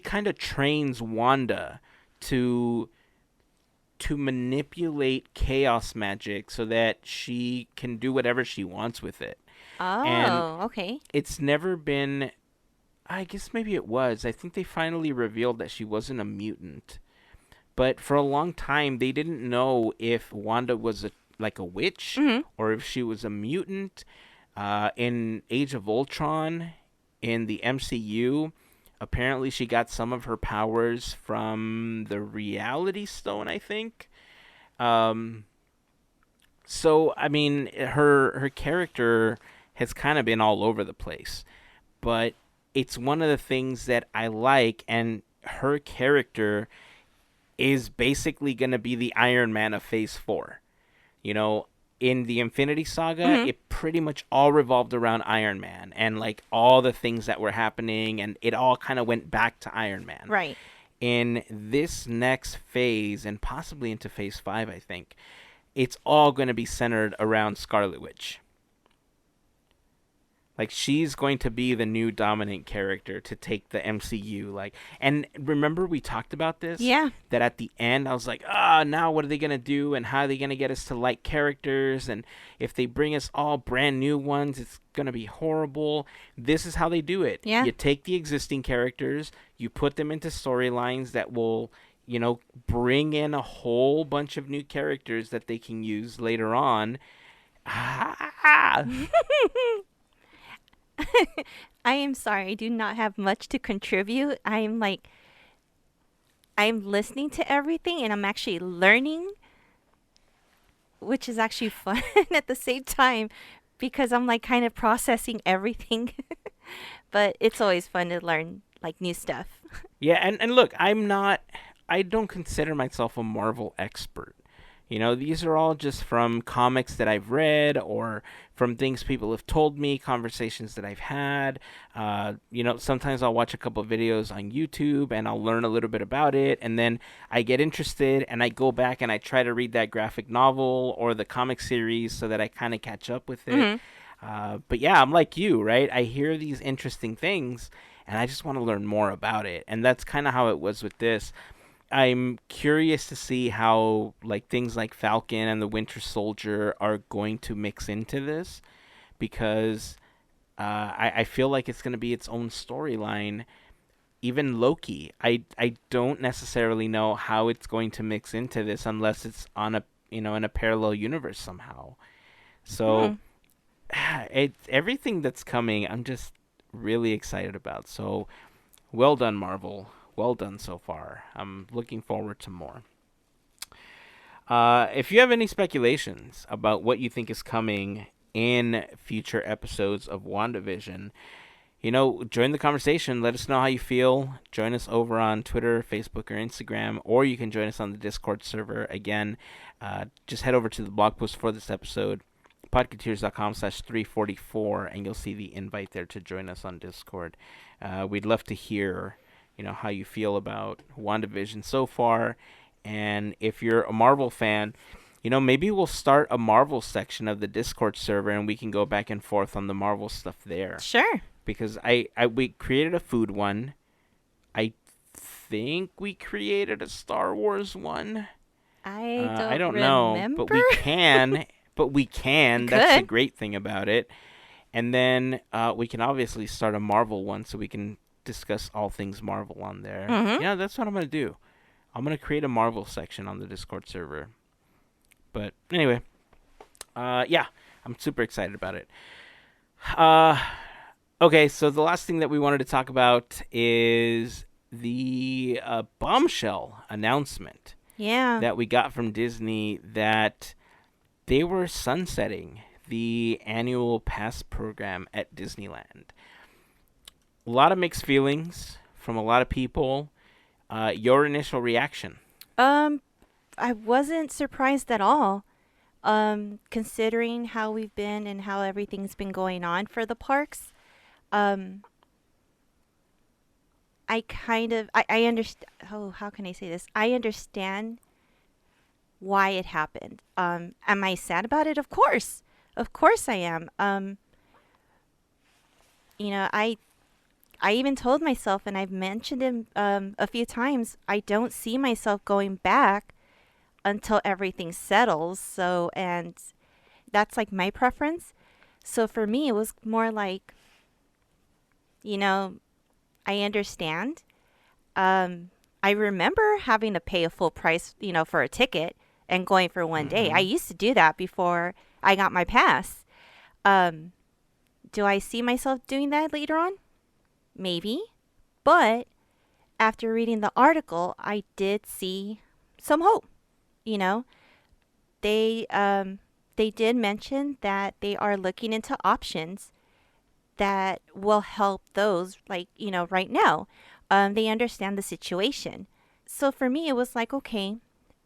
kind of trains Wanda to manipulate chaos magic so that she can do whatever she wants with it. Oh, And okay. it's never been, I guess maybe it was. I think they finally revealed that she wasn't a mutant. But for a long time, they didn't know if Wanda was a witch, Mm-hmm. or if she was a mutant. In Age of Ultron, in the MCU, apparently she got some of her powers from the Reality Stone, I think. So, I mean, her character has kind of been all over the place. But it's one of the things that I like, and her character is basically going to be the Iron Man of Phase 4. You know, in the Infinity Saga, Mm-hmm. it pretty much all revolved around Iron Man and like all the things that were happening, and it all kind of went back to Iron Man. Right. In this next phase, and possibly into Phase 5, I think, it's all going to be centered around Scarlet Witch. Like, she's going to be the new dominant character to take the MCU. Like, and remember we talked about this? Yeah. That at the end, I was like, now what are they going to do? And how are they going to get us to like characters? And if they bring us all brand new ones, it's going to be horrible. This is how they do it. Yeah. You take the existing characters, you put them into storylines that will, you know, bring in a whole bunch of new characters that they can use later on. I am sorry. I do not have much to contribute. I'm listening to everything and I'm actually learning, which is actually fun at the same time because I'm like kind of processing everything. But it's always fun to learn like new stuff. Yeah, and look, I don't consider myself a Marvel expert. These are all just from comics that I've read or from things people have told me, conversations that I've had. Sometimes I'll watch a couple of videos on YouTube and I'll learn a little bit about it. And then I get interested and I go back and I try to read that graphic novel or the comic series so that I kind of catch up with it. Hmm. But yeah, I'm like you, right? I hear these interesting things and I just want to learn more about it. And that's kind of how it was with this. I'm curious to see how things like Falcon and the Winter Soldier are going to mix into this because I feel like it's going to be its own storyline. Even Loki, I don't necessarily know how it's going to mix into this unless it's on a in a parallel universe somehow. So Hmm. it's everything that's coming. I'm just really excited about. So well done, Marvel. Well done so far. I'm looking forward to more. If you have any speculations about what you think is coming in future episodes of WandaVision, join the conversation. Let us know how you feel. Join us over on Twitter, Facebook, or Instagram, or you can join us on the Discord server. Again, just head over to the blog post for this episode, podketeers.com/344, and you'll see the invite there to join us on Discord. We'd love to hear how you feel about WandaVision so far. And if you're a Marvel fan, maybe we'll start a Marvel section of the Discord server and we can go back and forth on the Marvel stuff there. Sure. Because we created a food one. I think we created a Star Wars one. I don't know, but remember. we can. That's the great thing about it. And then we can obviously start a Marvel one so we can discuss all things Marvel on there. Hmm. Yeah, that's what I'm going to do. I'm going to create a Marvel section on the Discord server. But anyway, yeah, I'm super excited about it. Okay, so the last thing that we wanted to talk about is the bombshell announcement Yeah. that we got from Disney that they were sunsetting the annual pass program at Disneyland. A lot of mixed feelings from a lot of people. Your initial reaction? I wasn't surprised at all. Considering how we've been and how everything's been going on for the parks. Um, I understand. Oh, how can I say this? I understand why it happened. Am I sad about it? Of course I am. You know, I even told myself, and I've mentioned it a few times, I don't see myself going back until everything settles. So, and that's like my preference. So for me, it was more like, you know, I understand. I remember having to pay a full price, for a ticket and going for one day. I Mm-hmm. used to do that before I got my pass. Um, do I see myself doing that later on? Maybe. But after reading the article, I did see some hope. You know, they they did mention that they are looking into options that will help those right now. They understand the situation. So for me, it was like, okay,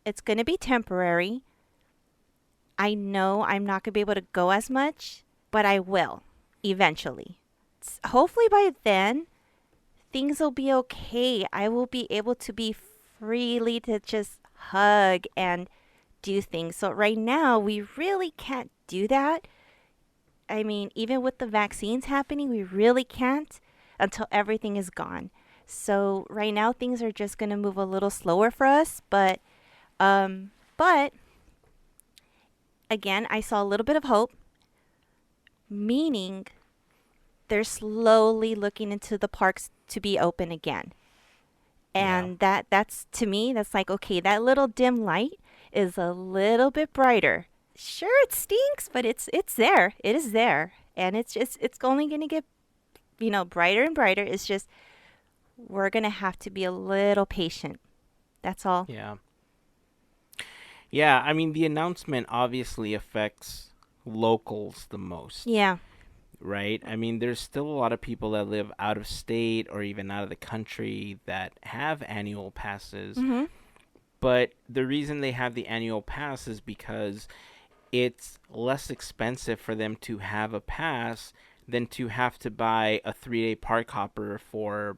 it's going to be temporary. I know I'm not going to be able to go as much, but I will eventually. Hopefully by then, things will be okay. I will be able to be freely to just hug and do things. So right now, we really can't do that. I mean, even with the vaccines happening, we really can't until everything is gone. So right now, things are just going to move a little slower for us. But again, I saw a little bit of hope, meaning they're slowly looking into the parks to be open again. Yeah. And that's to me, that's like, okay, that little dim light is a little bit brighter. Sure, it stinks, but it's there. It is there, and it's only gonna get brighter and brighter. It's just we're gonna have to be a little patient. That's all. Yeah. Yeah, I mean, the announcement obviously affects locals the most, Yeah. right? I mean, there's still a lot of people that live out of state or even out of the country that have annual passes. Mhm. But the reason they have the annual pass is because it's less expensive for them to have a pass than to have to buy a 3-day park hopper for,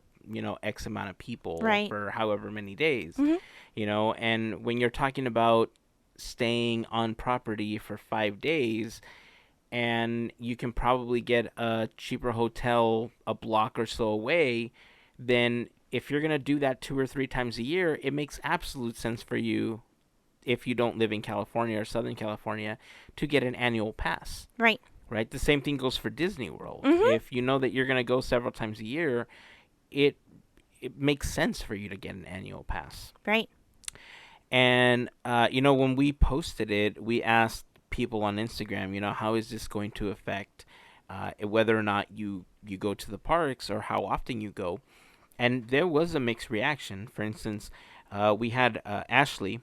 X amount of people Right. for however many days, Hmm. and when you're talking about staying on property for 5 days, and you can probably get a cheaper hotel a block or so away, then if you're going to do that 2 or 3 times a year, it makes absolute sense for you, if you don't live in California or Southern California, to get an annual pass. Right. Right? The same thing goes for Disney World. Hmm. If you know that you're going to go several times a year, it it makes sense for you to get an annual pass. Right. And when we posted it, we asked people on Instagram, how is this going to affect whether or not you go to the parks or how often you go. And there was a mixed reaction. For instance, we had Ashley,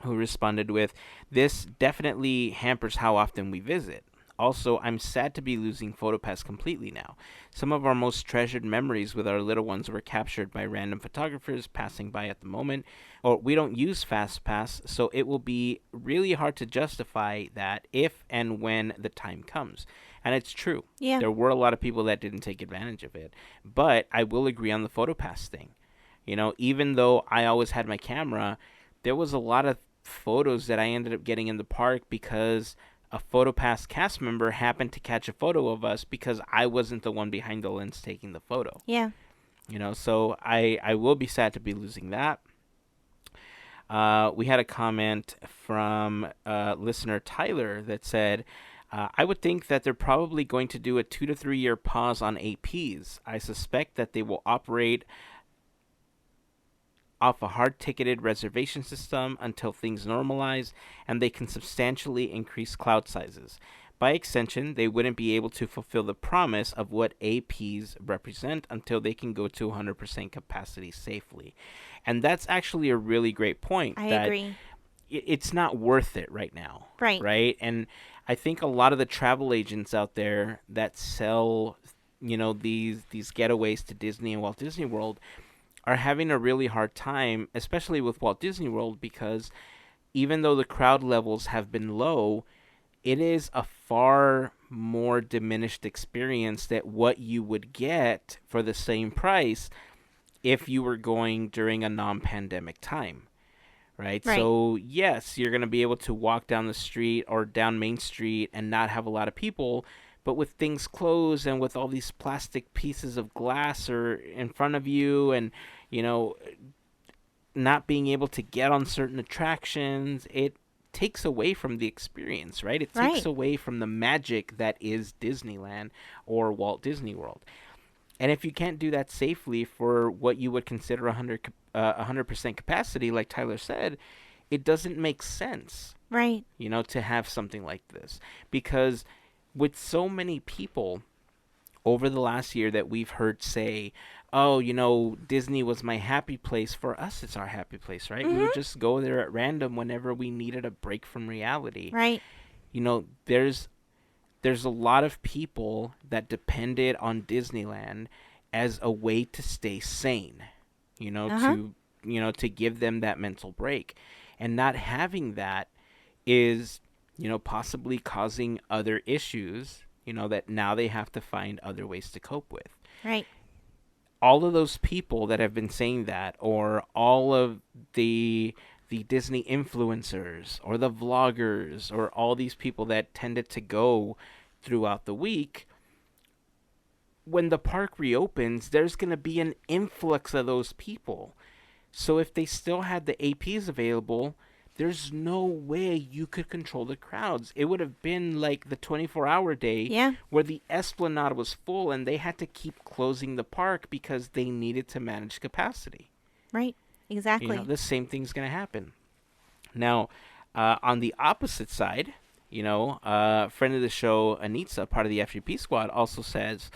who responded with, "This definitely hampers how often we visit. Also, I'm sad to be losing PhotoPass completely now. Some of our most treasured memories with our little ones were captured by random photographers passing by at the moment, or we don't use FastPass, so it will be really hard to justify that if and when the time comes." And it's true. Yeah. There were a lot of people that didn't take advantage of it. But I will agree on the PhotoPass thing. Even though I always had my camera, there was a lot of photos that I ended up getting in the park because a PhotoPass cast member happened to catch a photo of us because I wasn't the one behind the lens taking the photo. Yeah. So I will be sad to be losing that. We had a comment from listener Tyler that said, I would think that they're probably going to do a 2 to 3 year pause on APs. I suspect that they will operate off a hard-ticketed reservation system until things normalize and they can substantially increase cloud sizes. By extension, they wouldn't be able to fulfill the promise of what APs represent until they can go to 100% capacity safely. And that's actually a really great point. I that agree. It's not worth it right now. Right. Right? And I think a lot of the travel agents out there that sell, these getaways to Disney and Walt Disney World are having a really hard time, especially with Walt Disney World, because even though the crowd levels have been low, it is a far more diminished experience than what you would get for the same price if you were going during a non-pandemic time. Right? So, yes, you're going to be able to walk down the street or down Main Street and not have a lot of people, but with things closed and with all these plastic pieces of glass or in front of you and, not being able to get on certain attractions, it takes away from the experience, right? It takes away from the magic that is Disneyland or Walt Disney World. And if you can't do that safely for what you would consider 100% capacity, like Tyler said, it doesn't make sense, Right. To have something like this. Because with so many people over the last year that we've heard say, oh, Disney was my happy place. For us, it's our happy place, right? We would just go there at random whenever we needed a break from reality. Right. There's a lot of people that depended on Disneyland as a way to stay sane, to give them that mental break. And not having that is, possibly causing other issues, that now they have to find other ways to cope with. Right. All of those people that have been saying that, or all of the Disney influencers or the vloggers or all these people that tended to go throughout the week, when the park reopens, there's going to be an influx of those people. So if they still had the APs available, there's no way you could control the crowds. It would have been like the 24-hour day where the Esplanade was full and they had to keep closing the park because they needed to manage capacity. Right. Exactly. The same thing's going to happen. Now, on the opposite side, friend of the show, Anitza, part of the FGP Squad, also says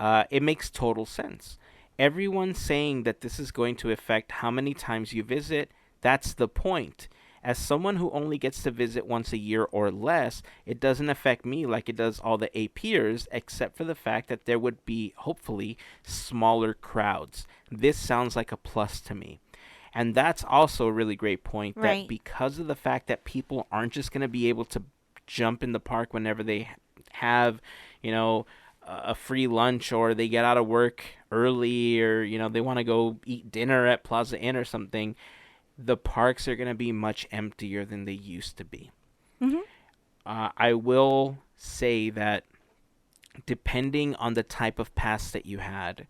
it makes total sense. Everyone's saying that this is going to affect how many times you visit. That's the point. As someone who only gets to visit once a year or less, it doesn't affect me like it does all the APers, except for the fact that there would be, hopefully, smaller crowds. This sounds like a plus to me. And that's also a really great point, that Right. because of the fact that people aren't just going to be able to jump in the park whenever they have, you know, a free lunch, or they get out of work early, or, they want to go eat dinner at Plaza Inn or something, the parks are going to be much emptier than they used to be. Mhm. I will say that depending on the type of pass that you had,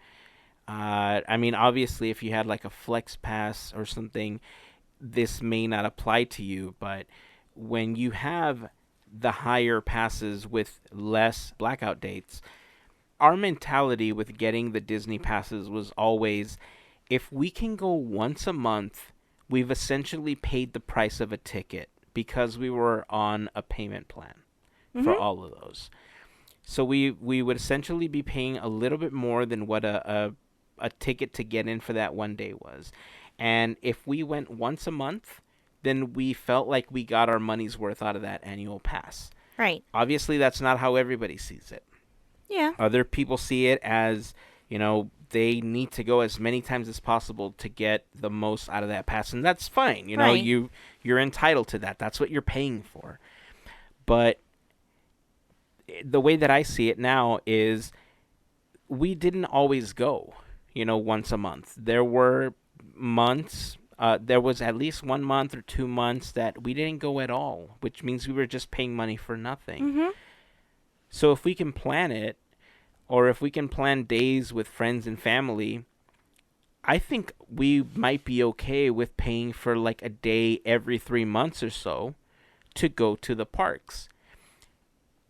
I mean, obviously, if you had like a flex pass or something, this may not apply to you. But when you have the higher passes with less blackout dates, our mentality with getting the Disney passes was always, if we can go once a month, we've essentially paid the price of a ticket, because we were on a payment plan for Mhm. all of those. So we would essentially be paying a little bit more than what a ticket to get in for that one day was. And if we went once a month, then we felt like we got our money's worth out of that annual pass. Right. Obviously, that's not how everybody sees it. Yeah. Other people see it as, they need to go as many times as possible to get the most out of that pass, and that's fine. Right. You're entitled to that. That's what you're paying for. But the way that I see it now is, we didn't always go, once a month. There were months, there was at least 1 month or 2 months that we didn't go at all, which means we were just paying money for nothing. Mhm. So if we can plan it, or if we can plan days with friends and family, I think we might be okay with paying for like a day every 3 months or so to go to the parks.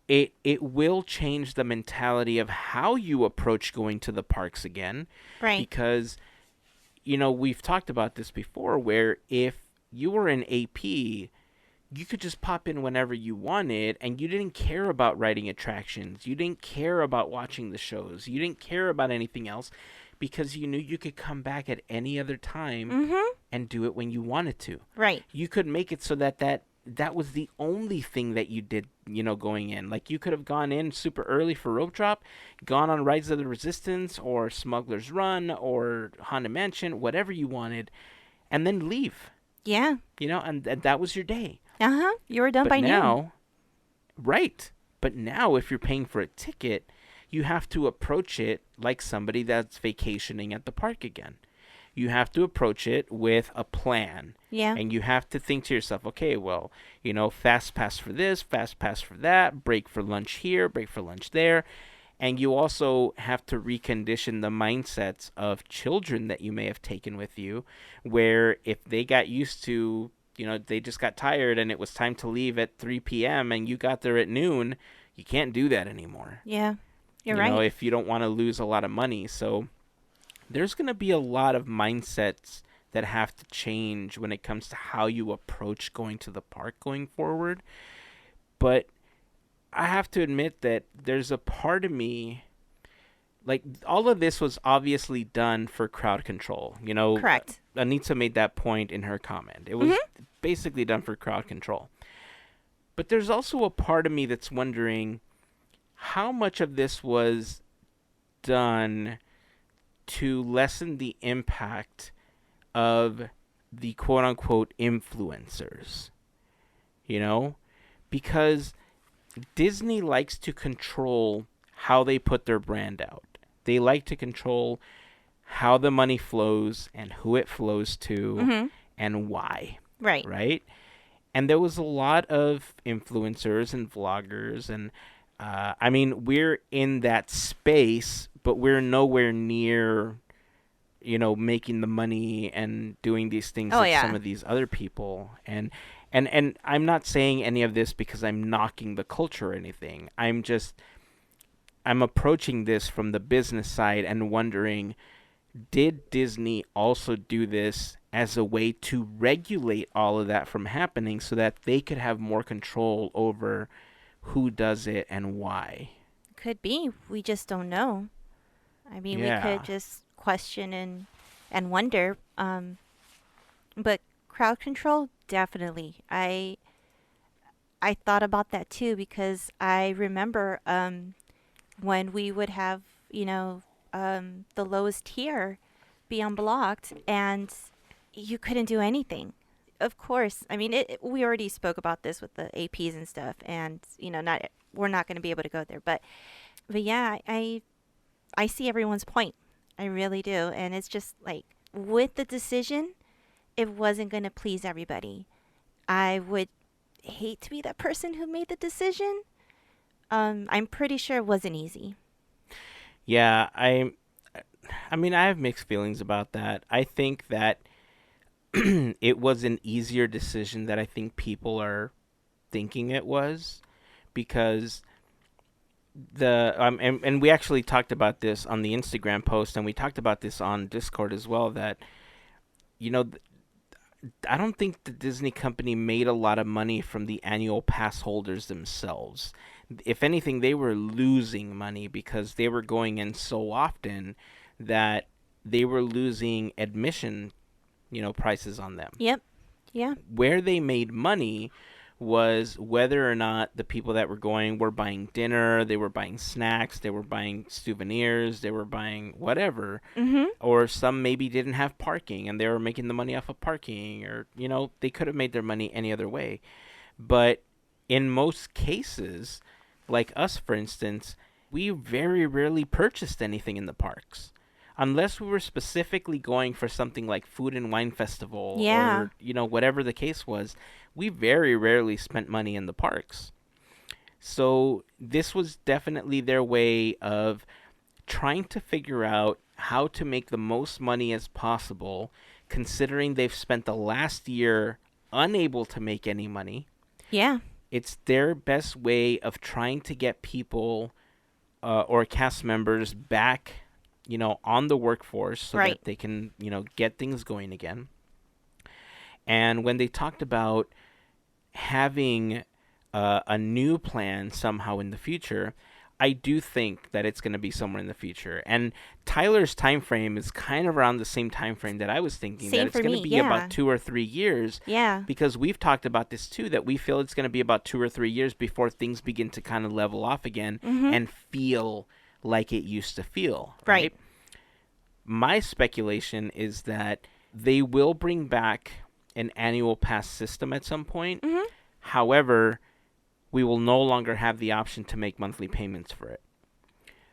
It will change the mentality of how you approach going to the parks again, Right. because we've talked about this before, where if you were in AP, you could just pop in whenever you wanted, and you didn't care about riding attractions, you didn't care about watching the shows, you didn't care about anything else, because you knew you could come back at any other time Mhm. and do it when you wanted to. Right. You could make it so that was the only thing that you did, going in. Like, you could have gone in super early for Rope Drop, gone on Rise of the Resistance or Smuggler's Run or Haunted Mansion, whatever you wanted, and then leave, Yeah. and that was your day. Uh-huh. You were done But by noon. now, right. But now, if you're paying for a ticket, you have to approach it like somebody that's vacationing at the park again. You have to approach it with a plan. Yeah. And you have to think to yourself, okay, well, fast pass for this, fast pass for that, break for lunch here, break for lunch there. And you also have to recondition the mindsets of children that you may have taken with you, where if they got used to, they just got tired and it was time to leave at 3 p.m. and you got there at noon, you can't do that anymore. Yeah. You're right. If you don't want to lose a lot of money. So there's going to be a lot of mindsets that have to change when it comes to how you approach going to the park going forward. But I have to admit that there's a part of me, like, all of this was obviously done for crowd control. Correct. Anita made that point in her comment. It was Mhm. basically done for crowd control. But there's also a part of me that's wondering how much of this was done to lessen the impact of the quote unquote influencers. Because Disney likes to control how they put their brand out. They like to control how the money flows and who it flows to Mhm. and why. Right. Right? And there was a lot of influencers and vloggers, and I mean, we're in that space, but we're nowhere near, making the money and doing these things Oh that yeah. some of these other people. And I'm not saying any of this because I'm knocking the culture or anything. I'm approaching this from the business side and wondering, did Disney also do this as a way to regulate all of that from happening so that they could have more control over who does it and why? Could be. We just don't know. I mean, we Yeah. could just question and wonder. But crowd control, definitely. I thought about that too because I remember when we would have, the lowest tier be unblocked, and you couldn't do anything. Of course, I mean, we already spoke about this with the APs and stuff, and not we're not going to be able to go there, but yeah, I see everyone's point. I really do, and it's just like with the decision, it wasn't going to please everybody. I would hate to be that person who made the decision. I'm pretty sure it wasn't easy. Yeah, I mean, I have mixed feelings about that. I think that it was an easier decision that I think people are thinking it was, because and we actually talked about this on the Instagram post, and we talked about this on Discord as well, that you know I don't think the Disney company made a lot of money from the annual pass holders themselves. If anything, they were losing money because they were going in so often that they were losing admission, prices on them. Yep. Yeah. Where they made money was whether or not the people that were going were buying dinner, they were buying snacks, they were buying souvenirs, they were buying whatever, Mhm. or some maybe didn't have parking and they were making the money off of parking, or they could have made their money any other way. But in most cases, like us for instance, we very rarely purchased anything in the parks unless we were specifically going for something like food and wine festival, Yeah. or whatever the case was. We very rarely spent money in the parks. So this was definitely their way of trying to figure out how to make the most money as possible, considering they've spent the last year unable to make any money. Yeah. It's their best way of trying to get people or cast members back, on the workforce, so Right. that they can, get things going again. And when they talked about having a new plan somehow in the future, I do think that it's going to be somewhere in the future. And Tyler's time frame is kind of around the same time frame that I was thinking, Same that it's for going me. to be Yeah. about 2 or 3 years, Yeah. because we've talked about this too, that we feel it's going to be about 2 or 3 years before things begin to kind of level off again Mhm. and feel like it used to feel, Right. My speculation is that they will bring back an annual pass system at some point. Mhm. However, we will no longer have the option to make monthly payments for it.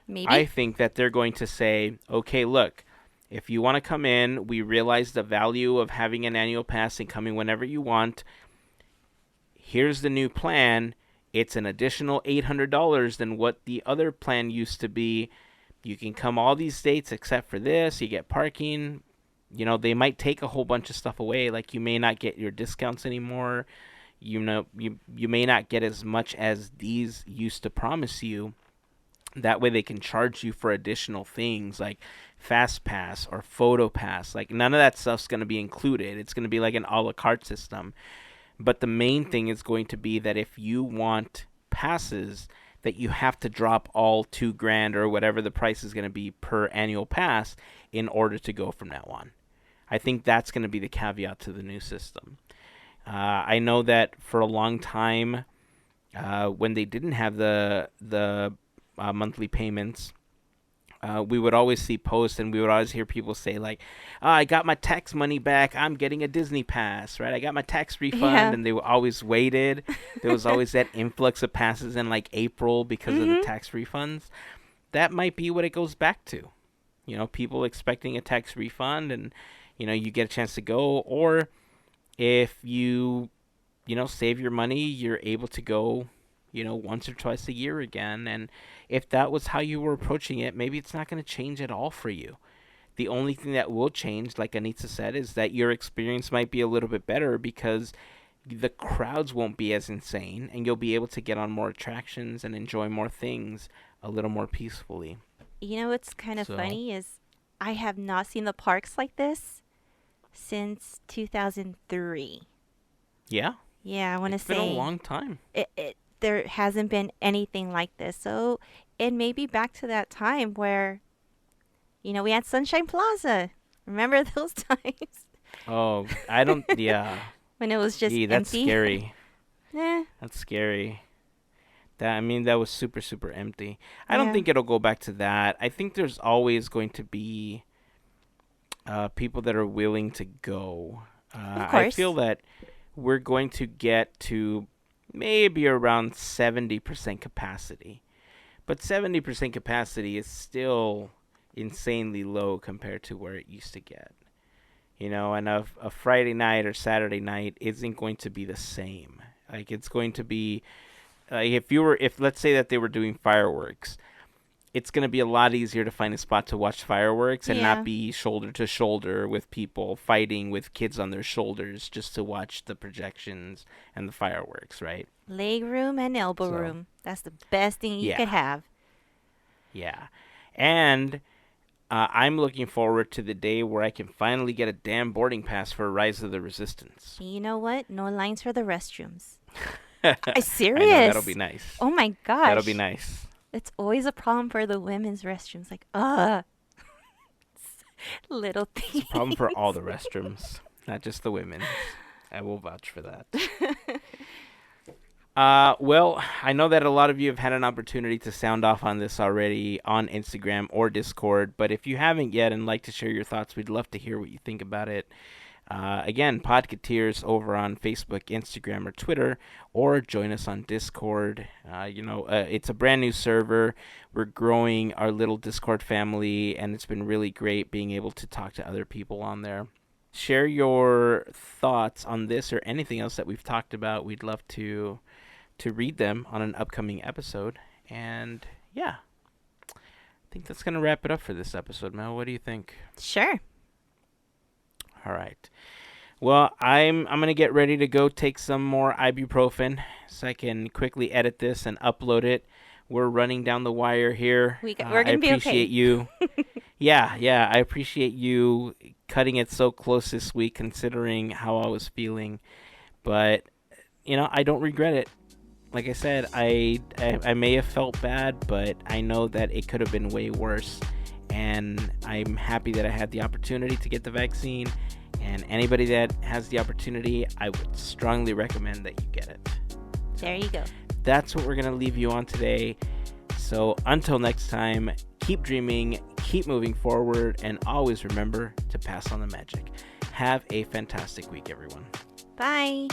Maybe. I think that they're going to say, okay, look, if you want to come in, we realize the value of having an annual pass and coming whenever you want. Here's the new plan. It's an additional $800 than what the other plan used to be. You can come all these dates except for this. You get parking. They might take a whole bunch of stuff away. Like, you may not get your discounts anymore. You may not get as much as these used to promise you. That way they can charge you for additional things like Fast Pass or Photo Pass. Like, none of that stuff's going to be included. It's going to be like an a la carte system. But the main thing is going to be that if you want passes, that you have to drop all $2,000 or whatever the price is going to be per annual pass in order to go from now on. I think that's going to be the caveat to the new system. I know that for a long time, when they didn't have the monthly payments, we would always see posts and we would always hear people say like, I got my tax money back, I'm getting a Disney pass, right? I got my tax refund. Yeah. And they always waited. There was always that influx of passes in like April because of the tax refunds. That might be what it goes back to. People expecting a tax refund, and you get a chance to go. Or if you save your money, you're able to go once or twice a year again. And if that was how you were approaching it, maybe it's not going to change at all for you. The only thing that will change, like Anita said, is that your experience might be a little bit better because the crowds won't be as insane, and you'll be able to get on more attractions and enjoy more things a little more peacefully. What's kind of So, funny is I have not seen the parks like this since 2003. yeah, Yeah, I want to it's been a say long time. there hasn't been anything like this. So it may be back to that time where, we had Sunshine Plaza. Remember those times Oh, I don't, yeah. when it was just That's empty? scary. Eh, That's scary. That was super, super empty. I don't yeah. think it'll go back to that. I think there's always going to be people that are willing to go. Of I feel course. that we're going to get to maybe around 70% capacity. But 70% capacity is still insanely low compared to where it used to get. And a Friday night or Saturday night isn't going to be the same. Like, it's going to be, if let's say that they were doing fireworks, it's going to be a lot easier to find a spot to watch fireworks and not Yeah. be shoulder to shoulder with people fighting with kids on their shoulders just to watch the projections and the fireworks, right? Leg room and elbow So, room. That's the best thing you yeah, could have. yeah. And I'm looking forward to the day where I can finally get a damn boarding pass for Rise of the Resistance. And you know what? No lines for the restrooms. I'm I know, that'll be serious. nice. Oh my That'll be gosh. nice. It's always a problem for the women's restrooms. Like, little It's a problem for all things. the restrooms, not just the women's. I will vouch for that. Well, I know that a lot of you have had an opportunity to sound off on this already on Instagram or Discord, but if you haven't yet and like to share your thoughts, we'd love to hear what you think about it. Again, Podketeers over on Facebook, Instagram, or Twitter, or join us on Discord. It's a brand new server. We're growing our little Discord family, and it's been really great being able to talk to other people on there. Share your thoughts on this or anything else that we've talked about. We'd love to read them on an upcoming episode. And yeah, I think that's going to wrap it up for this episode, Mel. What do you think? Sure. All right. Well, I'm gonna get ready to go take some more ibuprofen so I can quickly edit this and upload it. We're running down the wire here. We're I gonna be okay. appreciate you. Yeah, I appreciate you cutting it so close this week, considering how I was feeling. But I don't regret it. Like I said, I may have felt bad, but I know that it could have been way worse. And I'm happy that I had the opportunity to get the vaccine. And anybody that has the opportunity, I would strongly recommend that you get it. There you go. That's what we're going to leave you on today. So until next time, keep dreaming, keep moving forward, and always remember to pass on the magic. Have a fantastic week, everyone. Bye.